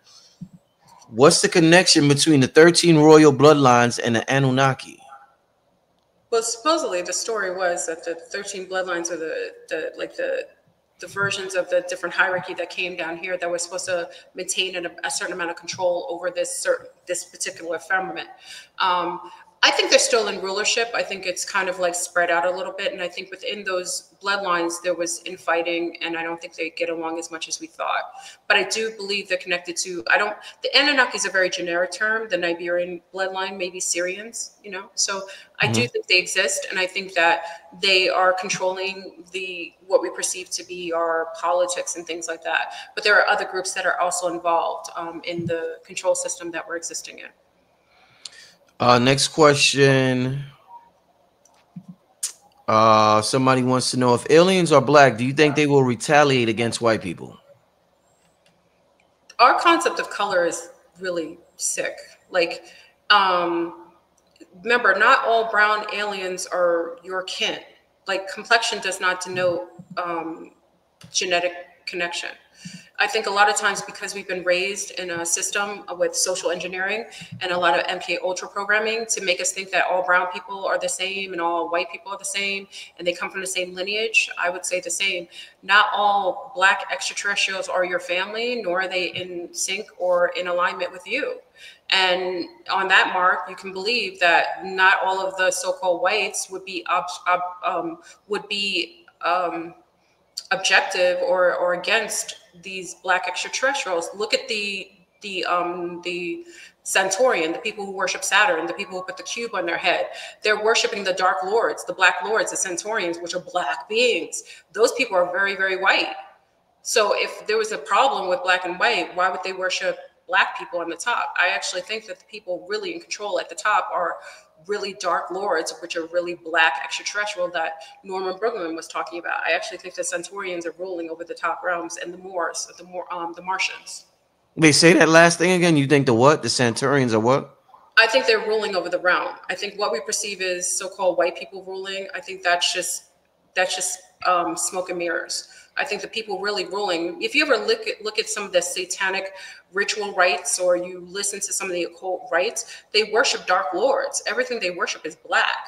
What's the connection between the 13 royal bloodlines and the Anunnaki? Well, supposedly the story was that the 13 bloodlines are the versions of the different hierarchy that came down here that was supposed to maintain a certain amount of control over this particular firmament. I think they're still in rulership. I think it's kind of like spread out a little bit. And I think within those bloodlines, there was infighting, and I don't think they get along as much as we thought. But I do believe they're connected to, the Anunnaki is a very generic term, the Nigerian bloodline, maybe Syrians, you know? So I do think they exist. And I think that they are controlling what we perceive to be our politics and things like that. But there are other groups that are also involved in the control system that we're existing in. Next question. Somebody wants to know if aliens are black, do you think they will retaliate against white people? Our concept of color is really sick. Like, um, remember, not all brown aliens are your kin. Like, complexion does not denote genetic connection. I think a lot of times because we've been raised in a system with social engineering and a lot of MK Ultra programming to make us think that all brown people are the same and all white people are the same and they come from the same lineage, I would say the same. Not all black extraterrestrials are your family, nor are they in sync or in alignment with you. And on that mark, you can believe that not all of the so-called whites would be objective or against these black extraterrestrials. Look at the Centaurian, the people who worship Saturn, the people who put the cube on their head. They're worshiping the Dark Lords, the Black Lords, the Centaurians, which are black beings. Those people are very, very white. So if there was a problem with black and white, why would they worship black people on the top? I actually think that the people really in control at the top are really dark lords, which are really black extraterrestrial that Norman Bruggeman was talking about. I actually think the Centaurians are ruling over the top realms and the Moors, the Martians. They say that last thing again. You think the what? The Centaurians are what? I think they're ruling over the realm. I think what we perceive as so-called white people ruling, I think that's just smoke and mirrors. I think the people really ruling. If you ever look at some of the satanic ritual rites, or you listen to some of the occult rites, they worship dark lords. Everything they worship is black,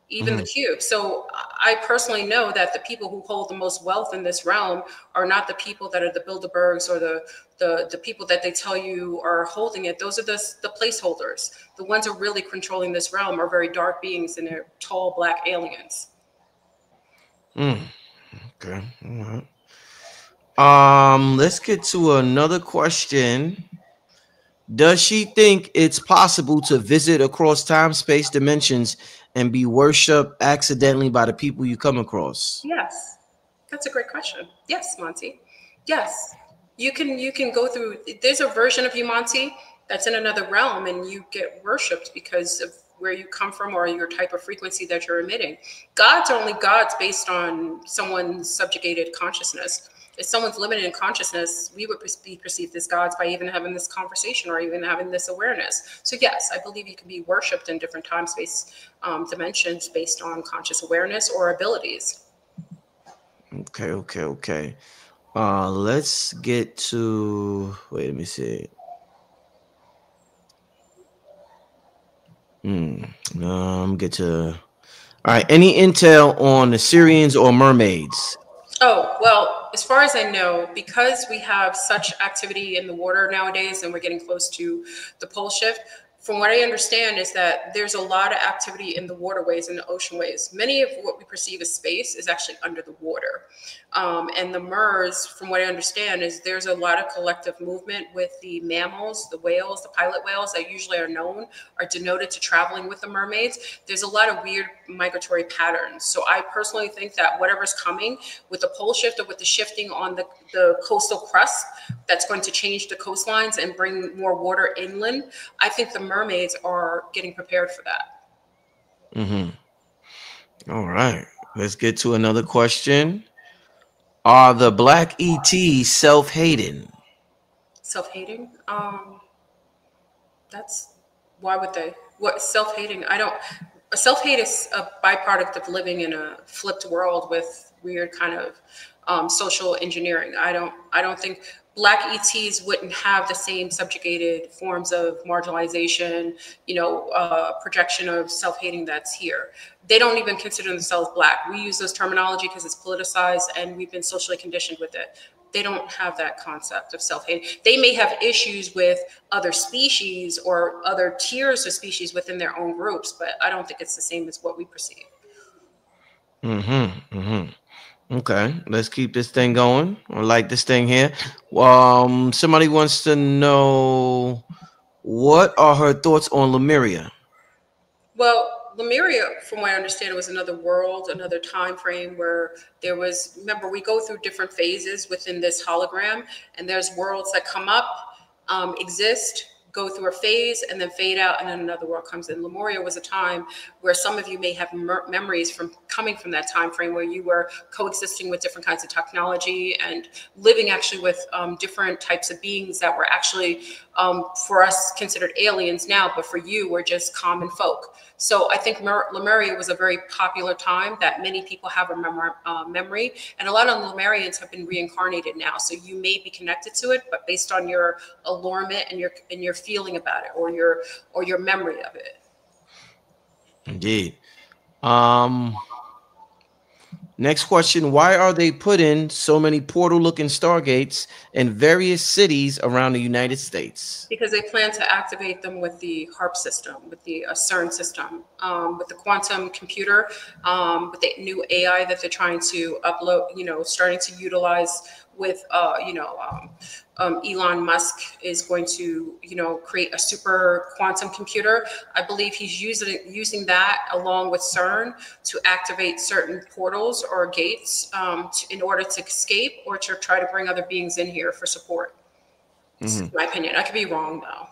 even the cube. So I personally know that the people who hold the most wealth in this realm are not the people that are the Bilderbergs or the people that they tell you are holding it. Those are the placeholders. The ones who are really controlling this realm are very dark beings and they're tall black aliens. Okay. All right. Let's get to another question. Does she think it's possible to visit across time, space, dimensions, and be worshipped accidentally by the people you come across? Yes, that's a great question. Yes, Monty. Yes, you can go through. There's a version of you, Monty, that's in another realm, and you get worshipped because of where you come from or your type of frequency that you're emitting. Gods are only gods based on someone's subjugated consciousness. If someone's limited in consciousness, we would be perceived as gods by even having this conversation or even having this awareness. So yes, I believe you can be worshipped in different time space dimensions based on conscious awareness or abilities. Okay. Let's get to. Wait, let me see. Get to. All right. Any intel on the Syrians or mermaids? Oh, well, as far as I know, because we have such activity in the water nowadays and we're getting close to the pole shift, from what I understand is that there's a lot of activity in the waterways and the oceanways. Many of what we perceive as space is actually under the water. And the MERS, from what I understand, is there's a lot of collective movement with the mammals, the whales, the pilot whales that usually are known, are denoted to traveling with the mermaids. There's a lot of weird migratory patterns. So I personally think that whatever's coming with the pole shift or with the shifting on the coastal crust, that's going to change the coastlines and bring more water inland, I think the mermaids are getting prepared for that. All right. Let's get to another question. Are the black ETs self-hating? Self-hating? That's why would they? What self-hating? I don't. Self-hate is a byproduct of living in a flipped world with weird kind of social engineering. I don't think black ETs wouldn't have the same subjugated forms of marginalization, projection of self-hating that's here. They don't even consider themselves black. We use those terminology because it's politicized and we've been socially conditioned with it. They don't have that concept of self-hate. They may have issues with other species or other tiers of species within their own groups, but I don't think it's the same as what we perceive. Okay, let's keep this thing going. I like this thing here. Somebody wants to know, what are her thoughts on Lemuria? Well, Lemuria, from what I understand, was another world, another time frame where there was, remember, we go through different phases within this hologram, and there's worlds that come up, exist, go through a phase, and then fade out, and then another world comes in. Lemuria was a time where some of you may have memories from coming from that time frame where you were coexisting with different kinds of technology and living actually with different types of beings that were actually, for us, considered aliens now, but for you were just common folk. So I think Lemuria was a very popular time that many people have a memory, and a lot of Lemurians have been reincarnated now. So you may be connected to it, but based on your allurement and your feeling about it, or your memory of it. Indeed. Next question. Why are they putting so many portal-looking stargates in various cities around the United States? Because they plan to activate them with the HARP system, with the CERN system, with the quantum computer, with the new AI that they're trying to upload, starting to utilize with, Elon Musk is going to, create a super quantum computer. I believe he's using that along with CERN to activate certain portals or gates in order to escape or to try to bring other beings in here for support. This is my opinion. I could be wrong though.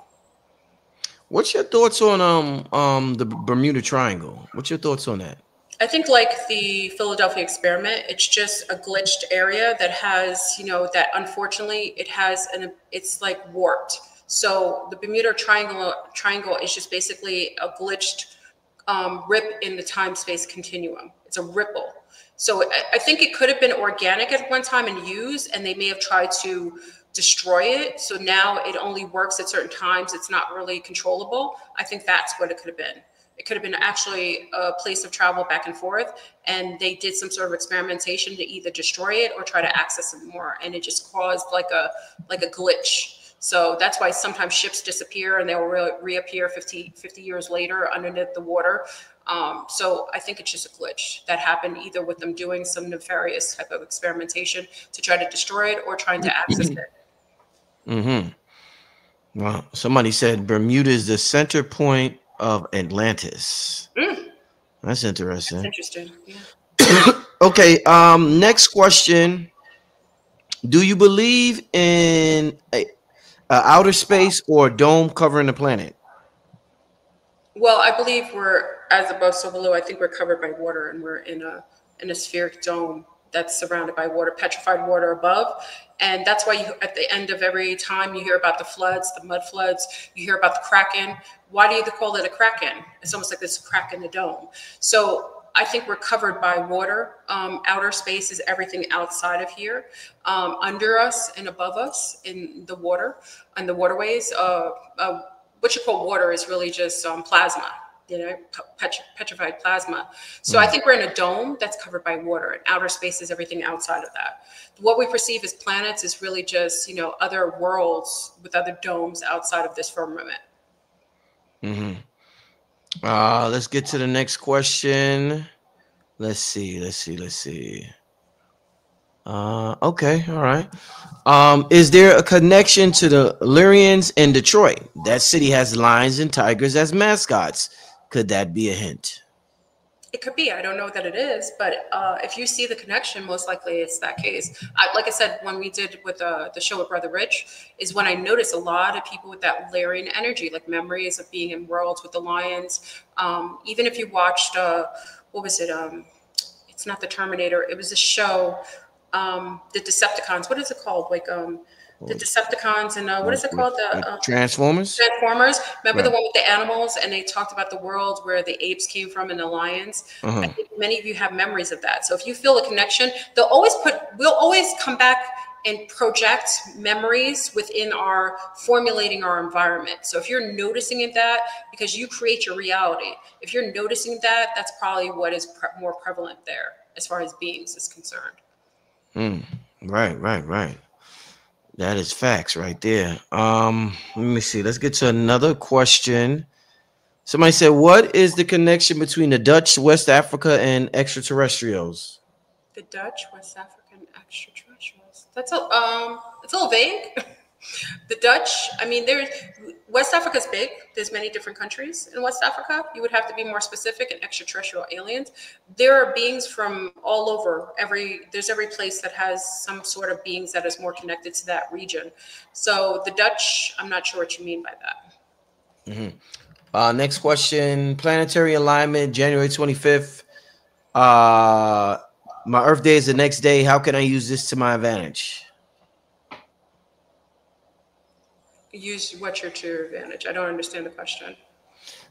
What's your thoughts on the Bermuda Triangle? What's your thoughts on that? I think like the Philadelphia experiment, it's just a glitched area that has, that unfortunately it's like warped. So the Bermuda Triangle is just basically a glitched rip in the time-space continuum. It's a ripple. So I think it could have been organic at one time and used, and they may have tried to destroy it. So now it only works at certain times. It's not really controllable. I think that's what it could have been. It could have been actually a place of travel back and forth, and they did some sort of experimentation to either destroy it or try to access it more, and it just caused like a glitch. So that's why sometimes ships disappear and they will reappear 50 years later underneath the water. So I think it's just a glitch that happened either with them doing some nefarious type of experimentation to try to destroy it or trying to access it. Well, somebody said Bermuda is the center point of Atlantis. That's interesting. That's interesting. Yeah. Okay. Next question. Do you believe in outer space or dome covering the planet? Well, I believe we're as above, so below. I think we're covered by water, and we're in a spheric dome that's surrounded by water, petrified water above. And that's why at the end of every time you hear about the floods, the mud floods, you hear about the Kraken. Why do you call it a Kraken? It's almost like this crack in the dome. So I think we're covered by water. Outer space is everything outside of here, under us and above us in the water and the waterways. What you call water is really just plasma. Petrified plasma. So I think we're in a dome that's covered by water, and outer space is everything outside of that. What we perceive as planets is really just, other worlds with other domes outside of this firmament. Let's get to the next question. Let's see. Okay, all right. Is there a connection to the Lyrians in Detroit? That city has lions and tigers as mascots. Could that be a hint? It could be. I don't know that it is, but if you see the connection, most likely it's that case. Like I said, when we did with the show with Brother Rich, is when I noticed a lot of people with that Lyrian energy, like memories of being in worlds with the lions. Even if you watched, what was it? It's not the Terminator. It was a show, the Decepticons. What is it called? Like the Decepticons and what is it called? The Transformers. Remember the one with the animals, and they talked about the world where the apes came from and the lions. I think many of you have memories of that. So if you feel a connection, we'll always come back and project memories within formulating our environment. So if you're noticing that, because you create your reality, if you're noticing that, that's probably what is more prevalent there as far as beings is concerned. Right. That is facts right there. Let me see. Let's get to another question. Somebody said, what is the connection between the Dutch, West Africa, and extraterrestrials? The Dutch, West African, extraterrestrials. That's it's a little vague. The Dutch, West Africa is big. There's many different countries in West Africa. You would have to be more specific. And extraterrestrial aliens, there are beings from all over. There's every place that has some sort of beings that is more connected to that region. So the Dutch, I'm not sure what you mean by that. Next question. Planetary alignment, January 25th. Uh, my Earth Day is the next day. How can I use this to my advantage? Use what's to your advantage? I don't understand the question.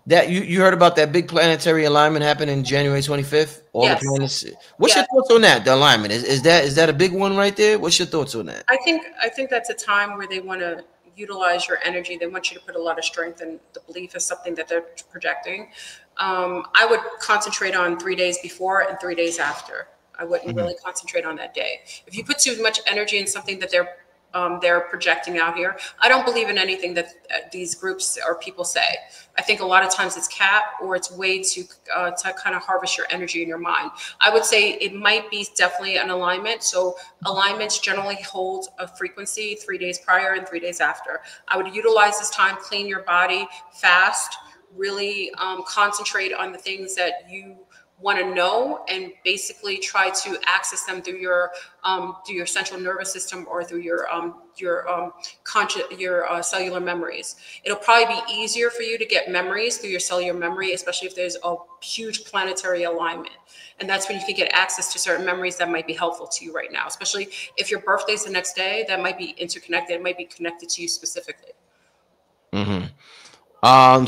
That you heard about that big planetary alignment happened in January 25th? All the Yes. planets. What's your Yes. thoughts on that? The alignment is that a big one right there? What's your thoughts on that? I think that's a time where they want to utilize your energy. They want you to put a lot of strength in the belief is something that they're projecting. I would concentrate on 3 days before and 3 days after. I wouldn't Mhm. really concentrate on that day. If you put too much energy in something that they're projecting out here. I don't believe in anything that these groups or people say. I think a lot of times it's cap or it's way to kind of harvest your energy in your mind. I would say it might be definitely an alignment. So alignments generally hold a frequency 3 days prior and 3 days after. I would utilize this time, clean your body, fast, really concentrate on the things that you want to know and basically try to access them through your central nervous system or through your cellular memories. It'll probably be easier for you to get memories through your cellular memory, especially if there's a huge planetary alignment. And that's when you can get access to certain memories that might be helpful to you right now, especially if your birthday's the next day. That might be interconnected. It might be connected to you specifically. Mhm.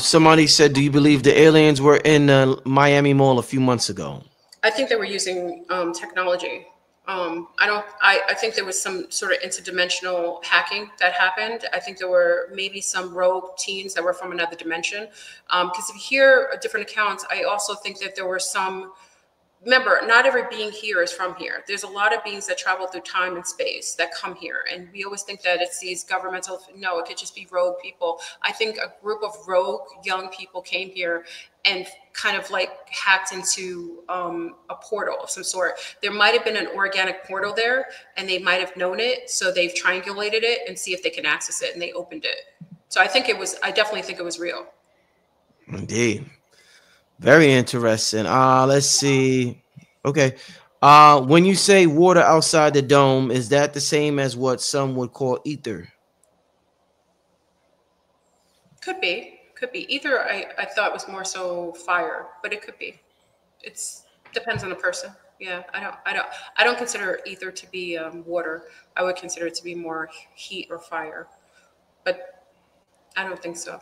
Somebody said, "Do you believe the aliens were in the Miami Mall a few months ago?" I think they were using technology. I don't. I think there was some sort of interdimensional hacking that happened. I think there were maybe some rogue teens that were from another dimension. Because if you hear different accounts, I also think that there were some. Remember, not every being here is from here. There's a lot of beings that travel through time and space that come here. And we always think that it's these governmental, no, it could just be rogue people. I think a group of rogue young people came here and kind of like hacked into a portal of some sort. There might have been an organic portal there and they might have known it. So they've triangulated it and see if they can access it and they opened it. So I definitely think it was real. Indeed. Very interesting. Let's see. Okay. When you say water outside the dome, is that the same as what some would call ether? Could be, could be. Either I thought was more so fire, but it could be. It's depends on the person. Yeah, I don't consider ether to be water. I would consider it to be more heat or fire, but I don't think so.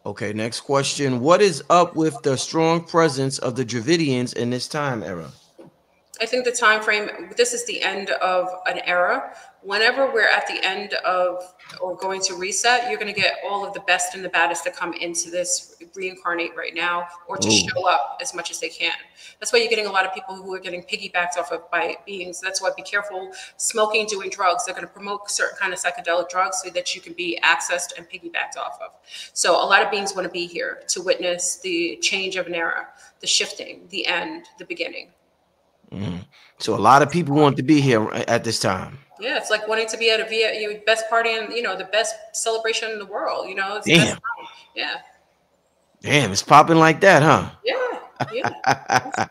Okay, next question. What is up with the strong presence of the Dravidians in this time era? I think the time frame. This is the end of an era. Whenever we're at the end of or going to reset, you're going to get all of the best and the baddest to come into this reincarnate right now, or to Oh, show up as much as they can. That's why you're getting a lot of people who are getting piggybacked off of by beings. That's why be careful smoking, doing drugs. They're going to promote certain kind of psychedelic drugs so that you can be accessed and piggybacked off of. So a lot of beings want to be here to witness the change of an era, the shifting, the end, the beginning. mhm. So a lot of people want to be here at this time. Yeah, it's like wanting to be at a best party and the best celebration in the world. It's the best Damn, time. Yeah, damn, it's popping like that, yeah, yeah. huh?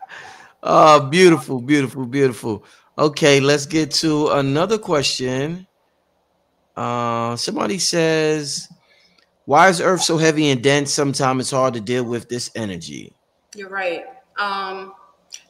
Oh, beautiful, beautiful, beautiful. Okay, let's get to another question. Somebody says, "Why is Earth so heavy and dense? Sometimes it's hard to deal with this energy." You're right.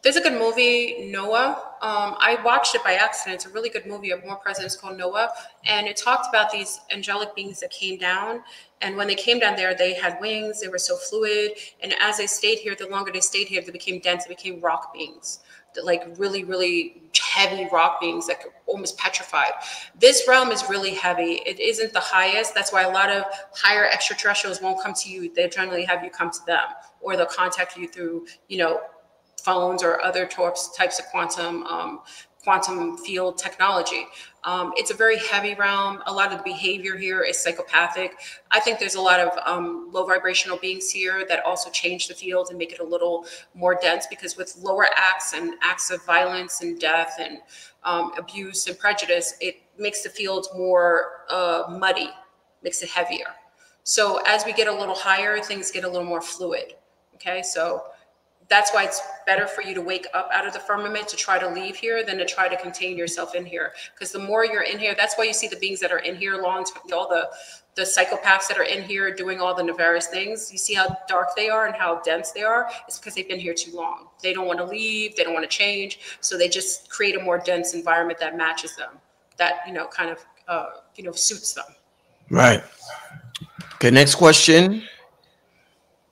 There's a good movie, Noah. I watched it by accident. It's a really good movie of more presidents called Noah, and it talked about these angelic beings that came down. And when they came down there, they had wings. They were so fluid, and as they stayed here, the longer they stayed here, they became dense. They became rock beings, like really, really heavy rock beings that could almost petrified. This realm is really heavy. It isn't the highest. That's why a lot of higher extraterrestrials won't come to you. They generally have you come to them, or they'll contact you through, phones or other types of quantum field technology. It's a very heavy realm. A lot of the behavior here is psychopathic. I think there's a lot of low vibrational beings here that also change the field and make it a little more dense, because with lower acts and acts of violence and death and abuse and prejudice, it makes the field more muddy, makes it heavier. So as we get a little higher, things get a little more fluid. Okay, so That's why it's better for you to wake up out of the firmament to try to leave here than to try to contain yourself in here. Because the more you're in here, that's why you see the beings that are in here long, all the psychopaths that are in here doing all the nefarious things. You see how dark they are and how dense they are. It's because they've been here too long. They don't want to leave. They don't want to change. So they just create a more dense environment that matches them, that, kind of, suits them. Right. Okay, next question.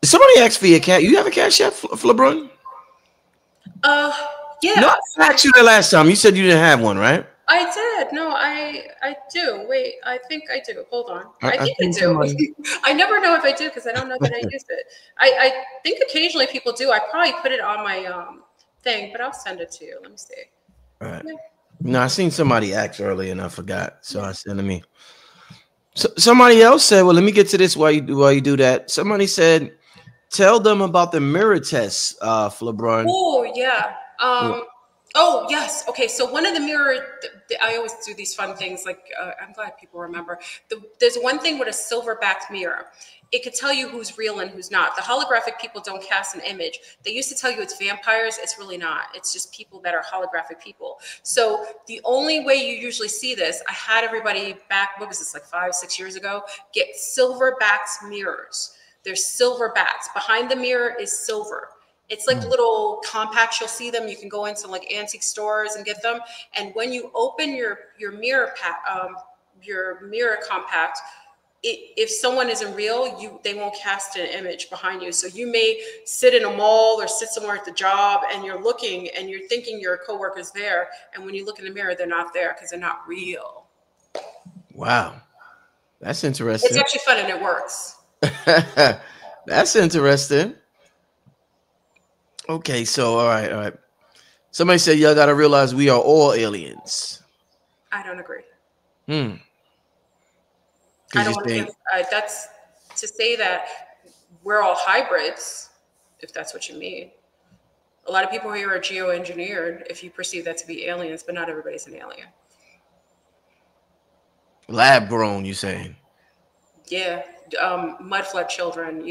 Somebody asked for your cat. You have a cat chef, Fleurbrun? Yeah. No, I asked you that last time. You said you didn't have one, right? I did. No, I do. Wait, I think I do. Hold on. I think I do. I never know if I do because I don't know that I use it. I think occasionally people do. I probably put it on my thing, but I'll send it to you. Let me see. All right. Yeah. No, I seen somebody ask earlier and I forgot, so I sent it to me. So somebody else said, "Well, let me get to this while you do that." Somebody said, "Tell them about the mirror test, Fleurbrun." Oh yeah. Oh yes. Okay. So one of the mirror, I always do these fun things. Like I'm glad people remember. There's one thing with a silver-backed mirror. It could tell you who's real and who's not. The holographic people don't cast an image. They used to tell you it's vampires. It's really not. It's just people that are holographic people. So the only way you usually see this, I had everybody back, what was this, like 5-6 years ago, get silver-backed mirrors. There's silver backs. Behind the mirror is silver. It's like little compacts. You'll see them. You can go into like antique stores and get them. And when you open your mirror compact, if someone isn't real, they won't cast an image behind you. So you may sit in a mall or sit somewhere at the job and you're looking and you're thinking your coworker's there. And when you look in the mirror, they're not there because they're not real. Wow. That's interesting. It's actually fun and it works. That's interesting. Okay, so all right. Somebody said y'all gotta realize we are all aliens. I don't agree. I don't want to give, that's to say that we're all hybrids, if that's what you mean. A lot of people here are geoengineered if you perceive that to be aliens, but not everybody's an alien. Lab grown, you saying? Yeah. Mudflood children,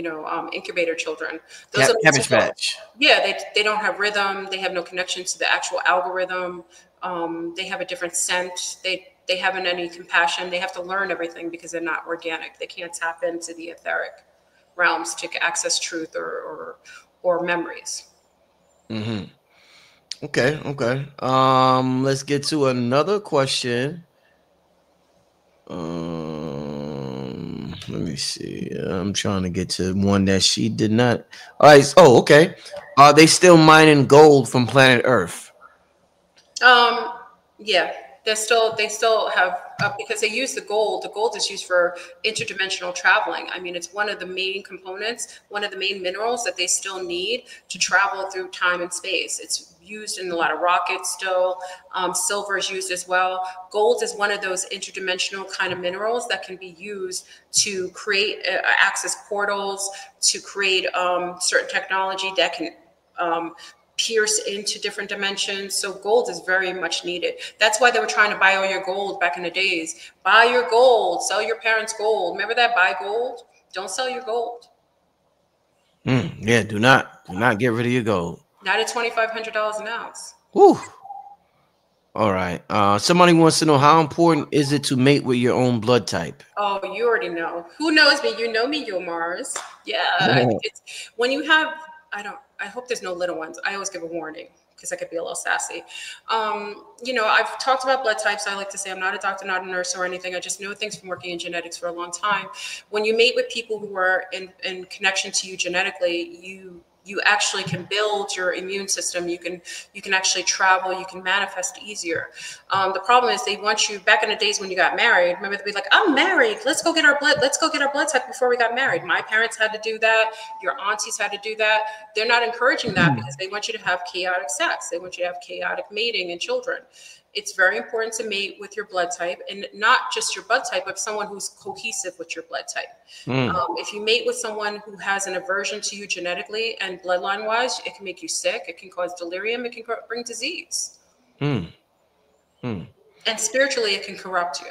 incubator children. Those are Cabbage Patch. Yeah, they don't have rhythm. They have no connection to the actual algorithm. They have a different scent. They haven't any compassion. They have to learn everything because they're not organic. They can't tap into the etheric realms to access truth or memories. Mm-hmm. Okay. Let's get to another question. Let me see. I'm trying to get to one that she did not. All right. Oh, okay. Are they still mining gold from planet Earth? Yeah. They still have because they use the gold. The gold is used for interdimensional traveling. I mean, it's one of the main components, one of the main minerals that they still need to travel through time and space. It's used in a lot of rockets still. Silver is used as well. Gold is one of those interdimensional kind of minerals that can be used to create access portals, to create certain technology that can pierce into different dimensions. So gold is very much needed. That's why they were trying to buy all your gold back in the days. Buy your gold, sell your parents' gold. Remember that? Buy gold, don't sell your gold. Yeah, do not get rid of your gold. Not at $2,500 an ounce. Whew. All right. Somebody wants to know, how important is it to mate with your own blood type? Oh, you already know. Who knows me? You know me, you're Mars. Yeah. It's when you have, I hope there's no little ones. I always give a warning because I could be a little sassy. I've talked about blood types. I like to say I'm not a doctor, not a nurse or anything. I just know things from working in genetics for a long time. When you mate with people who are in connection to you genetically, you actually can build your immune system. You can actually travel. You can manifest easier. The problem is they want you, back in the days when you got married, remember they'd be like, I'm married. Let's go get our blood type before we got married. My parents had to do that. Your aunties had to do that. They're not encouraging that because they want you to have chaotic sex. They want you to have chaotic mating and children. It's very important to mate with your blood type, and not just your blood type, but someone who's cohesive with your blood type. If you mate with someone who has an aversion to you genetically and bloodline wise, it can make you sick. It can cause delirium. It can bring disease. And spiritually, it can corrupt you.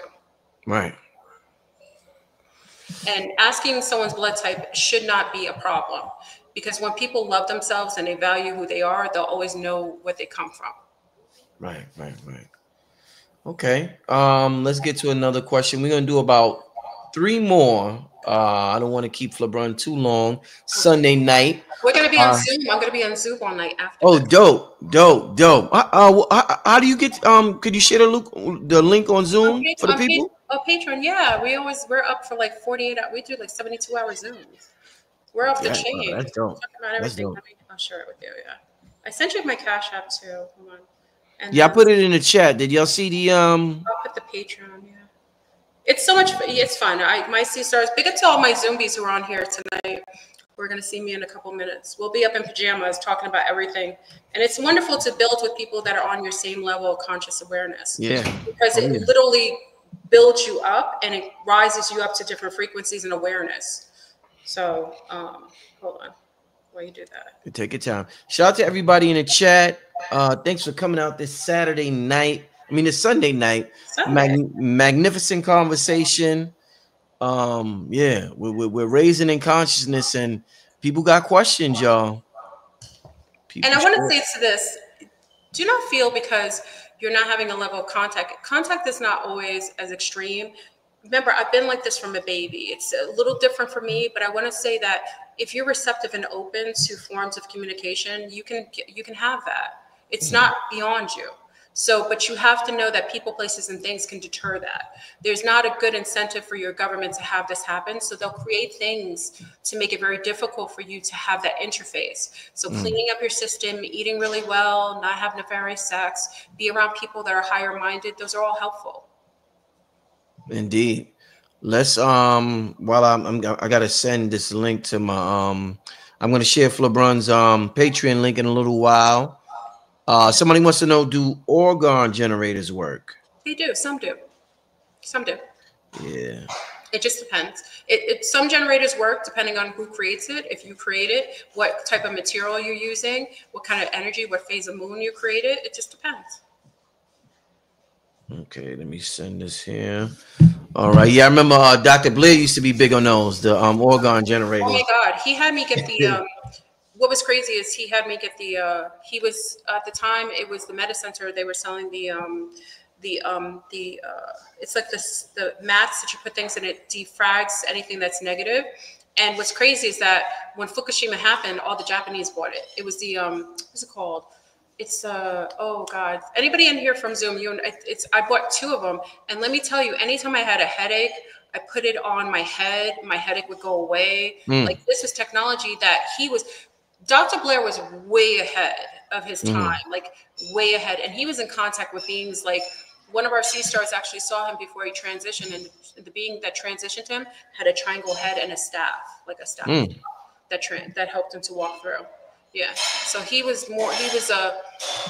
Right. And asking someone's blood type should not be a problem. Because when people love themselves and they value who they are, they'll always know where they come from. Right. Okay. Let's get to another question. We're gonna do about three more. I don't want to keep Fleurbrun too long. Sunday night. We're gonna be on Zoom. I'm gonna be on Zoom all night after Oh, this. dope. How do you get? Could you share the link on Zoom for the people? Patreon, yeah. We're up for like 48 hours. We do like 72-hour Zooms. We're off the Yeah, chain. that's dope. Talking about That's everything. dope. I'll share it with you. Yeah. I sent you my Cash App too. Hold on. And Yeah, I then put it in the chat. Did y'all see the I'll put the Patreon. Yeah. It's so much. It's fun. My sea stars. Big up to all my zombies who are on here tonight. We're gonna see me in a couple minutes. We'll be up in pajamas talking about everything, and it's wonderful to build with people that are on your same level of conscious awareness. Yeah. Because it literally builds you up and it rises you up to different frequencies and awareness. So, hold on, while you do that. Take your time. Shout out to everybody in the chat. Thanks for coming out this Saturday night. I mean, this Sunday night. Magnificent conversation. Yeah, we're raising in consciousness, and people got questions, y'all. And I want to say to this: do not feel because you're not having a level of contact. Contact is not always as extreme. Remember, I've been like this from a baby. It's a little different for me, but I want to say that if you're receptive and open to forms of communication, you can have that. It's not beyond you. So, but you have to know that people, places, and things can deter that. There's not a good incentive for your government to have this happen. So they'll create things to make it very difficult for you to have that interface. So cleaning up your system, eating really well, not have nefarious sex, be around people that are higher minded. Those are all helpful. Indeed. Let's while I gotta send this link to my I'm gonna share Fleurbrun's Patreon link in a little while. Somebody wants to know, do orgone generators work? They do. Some do. Some do. Yeah. It just depends. Some generators work depending on who creates it. If you create it, what type of material you're using, what kind of energy, what phase of moon you create it. It just depends. Okay, let me send this here. All right. Yeah, I remember Dr. Blair used to be big on those, the orgone generators. Oh my God, he had me get the. What was crazy is he had me get the. He was at the time it was the Meta Center. They were selling it's like the mats that you put things in. It defrags anything that's negative. And what's crazy is that when Fukushima happened, all the Japanese bought it. It was the what's it called? It's oh God. Anybody in here from Zoom? I bought 2 of them, and let me tell you, anytime I had a headache, I put it on my head. My headache would go away. Like, this was technology that Dr. Blair was way ahead of his time, like way ahead, and he was in contact with beings like. One of our sea stars actually saw him before he transitioned, and the being that transitioned him had a triangle head and a staff, like a staff that helped him to walk through. Yeah. So he was in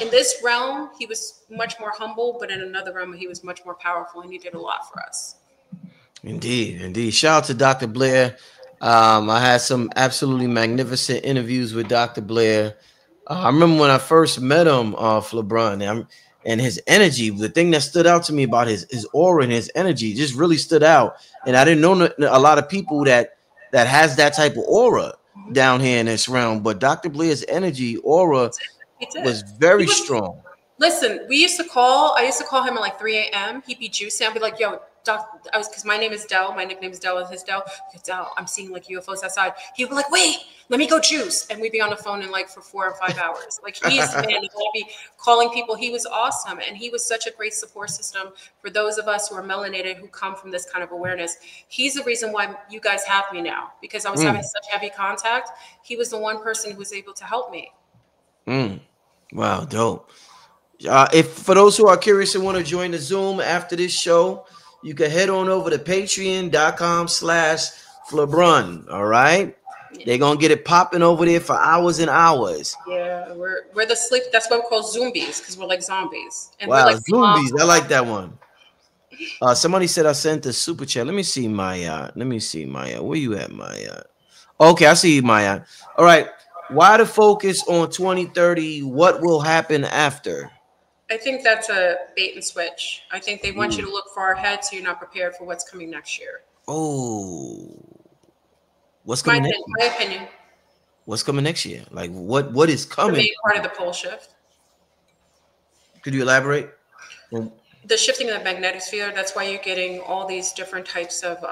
this realm, he was much more humble, but in another realm, he was much more powerful, and he did a lot for us. Indeed. Shout out to Dr. Blair. I had some absolutely magnificent interviews with Dr. Blair. I remember when I first met him, Fleurbrun, and his energy. The thing that stood out to me about his aura and his energy just really stood out. And I didn't know a lot of people that has that type of aura down here in this realm. But Dr. Blair's energy aura was very strong. Listen, I used to call him at like 3 a.m. He'd be juicing. I'd be like, yo, Doc, because my name is Dell. My nickname is Dell, and his Dell. Dell, I'm seeing like UFOs outside. He'd be like, wait, let me go juice. And we'd be on the phone in like for 4 or 5 hours. Like, he's the man. He'd be calling people. He was awesome. And he was such a great support system for those of us who are melanated, who come from this kind of awareness. He's the reason why you guys have me now, because I was having such heavy contact. He was the one person who was able to help me. Wow, dope. If for those who are curious and want to join the Zoom after this show, you can head on over to patreon.com/Fleurbrun. All right. Yeah. They're gonna get it popping over there for hours and hours. Yeah, we're the sleep. That's what we call zombies, because we're like zombies. And wow, we're like zombies. I like that one. Somebody said I sent a super chat. Let me see Maya. Where you at, Maya? Okay, I see you, Maya. All right. Why the focus on 2030? What will happen after? I think that's a bait and switch. I think they want you to look far ahead so you're not prepared for what's coming next year. Oh, what's coming next? My opinion. What's coming next year? Like what is The coming? main part of the pole shift. Could you elaborate? Well, The shifting of the magnetic sphere, that's why you're getting all these different types of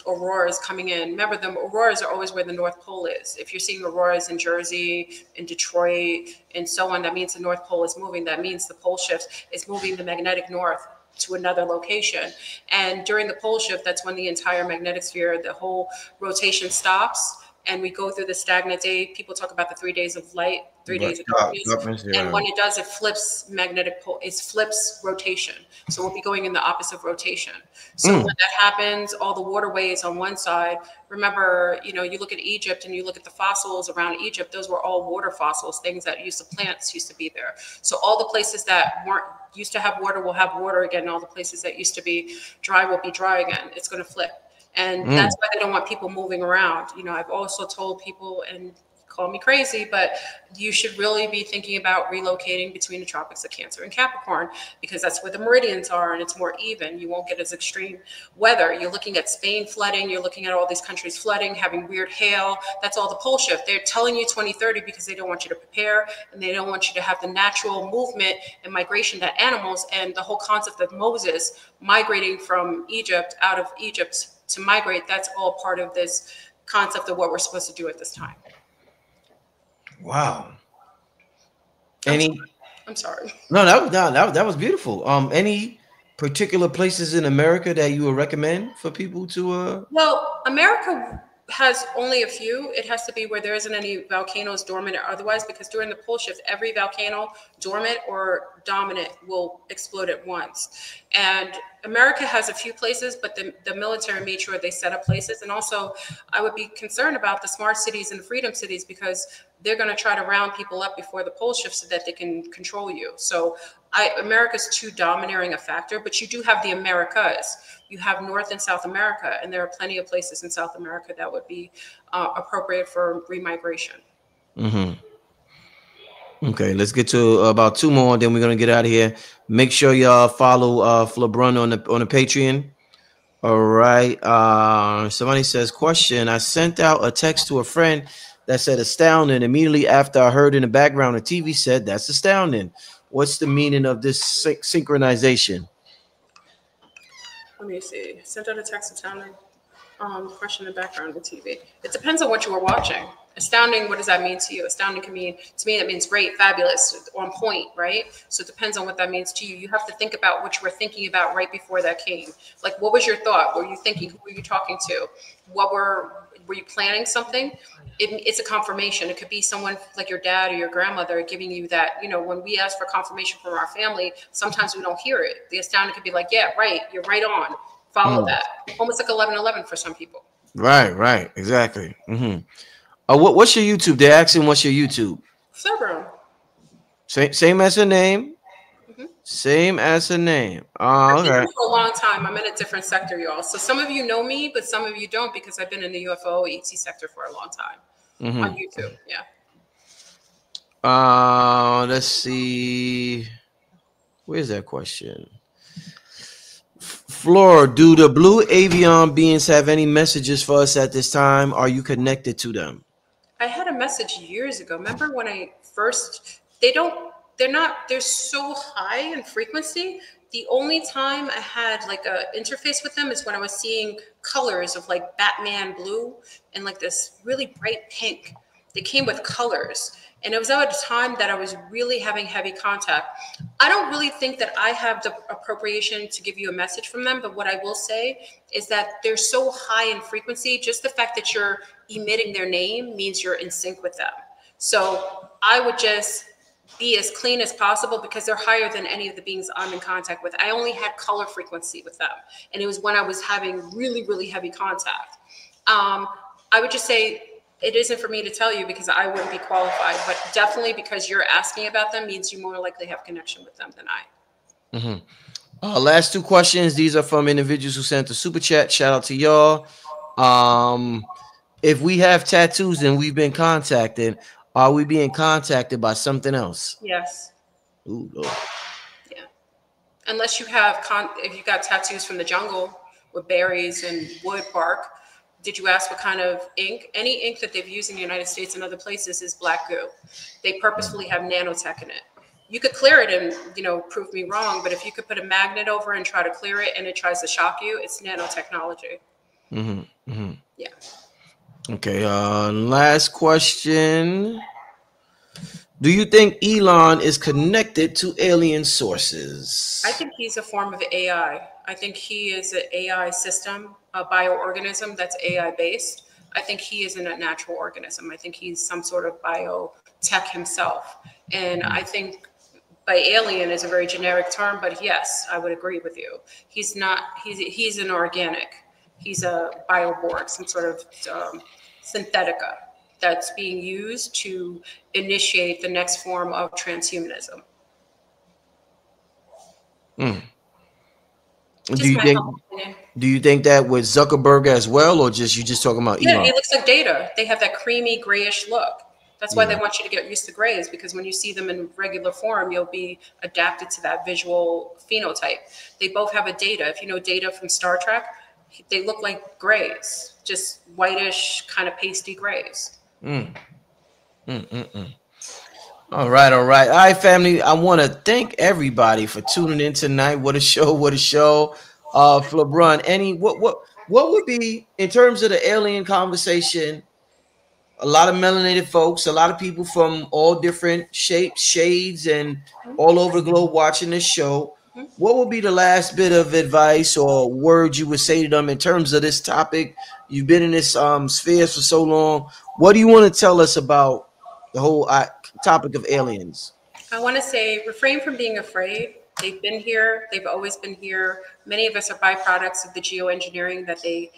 auroras coming in. Remember, the auroras are always where the North Pole is. If you're seeing auroras in Jersey, in Detroit, and so on, that means the North Pole is moving. That means the pole shift is moving the magnetic north to another location. And during the pole shift, that's when the entire magnetic sphere, the whole rotation stops. And we go through the stagnant day. People talk about the 3 days of light, 3 days of darkness. And when it does, it flips magnetic pole, it flips rotation. So we'll be going in the opposite rotation. So when that happens, all the waterways on one side, remember, you know, you look at Egypt and you look at the fossils around Egypt, those were all water fossils, things that plants used to be there. So all the places that weren't used to have water will have water again. And all the places that used to be dry will be dry again. It's going to flip. And that's why they don't want people moving around. You know, I've also told people, and call me crazy, but you should really be thinking about relocating between the tropics of Cancer and Capricorn, because that's where the meridians are and it's more even. You won't get as extreme weather. You're looking at Spain flooding. You're looking at all these countries flooding, having weird hail. That's all the pole shift. They're telling you 2030 because they don't want you to prepare, and they don't want you to have the natural movement and migration that animals, and the whole concept of Moses migrating from Egypt, out of Egypt to migrate, that's all part of this concept of what we're supposed to do at this time. Wow. I'm sorry. No, that was beautiful. Any particular places in America that you would recommend for people to Well, America has only a few. It has to be where there isn't any volcanoes dormant or otherwise, because during the pole shift, every volcano, dormant or dominant, will explode at once. And America has a few places, but the military made sure they set up places. And also, I would be concerned about the smart cities and the freedom cities, because they're going to try to round people up before the pole shift so that they can control you. So America's too domineering a factor, but you do have the Americas. You have North and South America, and there are plenty of places in South America that would be appropriate for remigration. Okay, let's get to about two more, then we're gonna get out of here. Make sure y'all follow Fleurbrun on the Patreon. All right. Somebody says, question. I sent out a text to a friend that said astounding. Immediately after I heard in the background, the TV said that's astounding. What's the meaning of this synchronization? Let me see. Sent out a text astounding. Question in the background of the TV. It depends on what you were watching. Astounding, what does that mean to you? Astounding can mean, to me, that means great, fabulous, on point, right? So it depends on what that means to you. You have to think about what you were thinking about right before that came. Like, what was your thought? What were you thinking? Who were you talking to? Were you planning something? It's a confirmation. It could be someone like your dad or your grandmother giving you that. You know, when we ask for confirmation from our family, sometimes we don't hear it. The astounding could be like, yeah, right, you're right on. Follow that. Almost like 11:11 for some people. Right, exactly. What's your YouTube? They're asking, what's your YouTube? Fleurbrun. Same as her name. Same as her name. I've been Okay. here for a long time. I'm in a different sector, y'all. So some of you know me, but some of you don't, because I've been in the UFO ET sector for a long time on YouTube. Yeah. Let's see. Where's that question? Flora, do the blue avian beings have any messages for us at this time? Are you connected to them? I had a message years ago. Remember when I first, they're so high in frequency. The only time I had like a interface with them is when I was seeing colors of like Batman blue and like this really bright pink. They came with colors. And it was at a time that I was really having heavy contact. I don't really think that I have the appropriation to give you a message from them, but what I will say is that they're so high in frequency, just the fact that you're emitting their name means you're in sync with them. So I would just be as clean as possible, because they're higher than any of the beings I'm in contact with. I only had color frequency with them. And it was when I was having really, really heavy contact. I would just say, it isn't for me to tell you because I wouldn't be qualified, but definitely because you're asking about them means you more likely have connection with them than I. Last two questions. These are from individuals who sent the super chat. Shout out to y'all. If we have tattoos and we've been contacted, are we being contacted by something else? Yes. Ooh, Lord. Yeah. Unless you have, if you got tattoos from the jungle with berries and wood bark, Did you ask what kind of ink? Any ink that they've used in the United States and other places is black goo. They purposefully have nanotech in it. You could clear it and, you know, prove me wrong, but if you could put a magnet over and try to clear it and it tries to shock you, it's nanotechnology. Yeah. Okay, last question. Do you think Elon is connected to alien sources? I think he's a form of AI. I think he is an AI system, a bioorganism that's AI based. I think he isn't a natural organism. I think he's some sort of biotech himself. And I think by alien is a very generic term, but yes, I would agree with you. He's not, he's an organic. He's a bioborg, some sort of synthetica that's being used to initiate the next form of transhumanism. Do you think that with Zuckerberg as well, or just you just talking about Elon? Yeah, he looks like Data. They have that creamy grayish look. That's why they want you to get used to grays, because when you see them in regular form, you'll be adapted to that visual phenotype. They both have a Data. If you know Data from Star Trek, they look like grays, just whitish, kind of pasty grays. All right, family. I want to thank everybody for tuning in tonight. What a show! Fleurbrun, what would be, in terms of the alien conversation? A lot of melanated folks, a lot of people from all different shapes, shades, and all over the globe watching this show. What would be the last bit of advice or words you would say to them in terms of this topic? You've been in this sphere for so long. What do you want to tell us about the whole topic of aliens? I want to say refrain from being afraid. They've been here. They've always been here. Many of us are byproducts of the geoengineering that they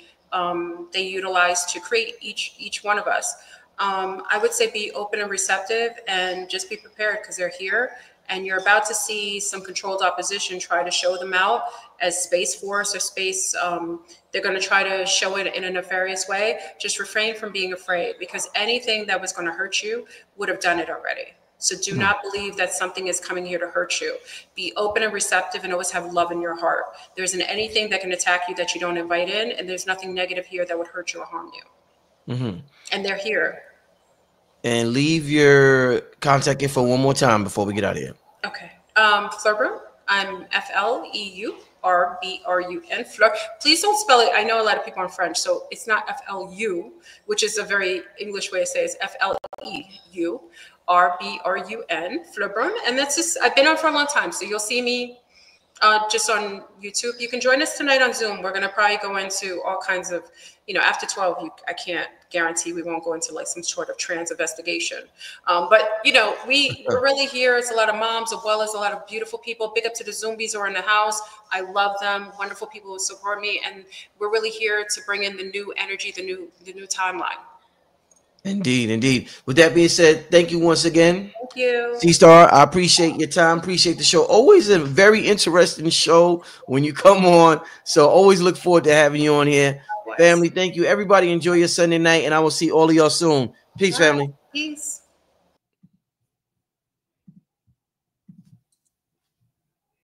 utilize to create each one of us. I would say be open and receptive and just be prepared, because they're here. And you're about to see some controlled opposition try to show them out as Space Force or space. They're going to try to show it in a nefarious way. Just refrain from being afraid, because anything that was going to hurt you would have done it already. So do not believe that something is coming here to hurt you. Be open and receptive and always have love in your heart. There isn't anything that can attack you that you don't invite in. And there's nothing negative here that would hurt you or harm you. And they're here. And leave your contact info one more time before we get out of here. Okay. Fleurbrun. I'm Fleurbrun. Fleur. Please don't spell it. I know a lot of people are French, so it's not FLU, which is a very English way to say it. It's FLEU. RBRUN, Fleurbrun. And that's just, I've been on for a long time. So you'll see me just on YouTube. You can join us tonight on Zoom. We're going to probably go into all kinds of, after 12, I can't guarantee we won't go into like some sort of trans investigation. But, we're really here. It's a lot of moms as well as a lot of beautiful people. Big up to the Zombies who are in the house. I love them. Wonderful people who support me. And we're really here to bring in the new energy, the new timeline. Indeed. With that being said, thank you once again. Thank you. C-Star, I appreciate your time. Appreciate the show. Always a very interesting show when you come on. So always look forward to having you on here. Family, thank you. Everybody enjoy your Sunday night, and I will see all of y'all soon. Peace, family. Peace.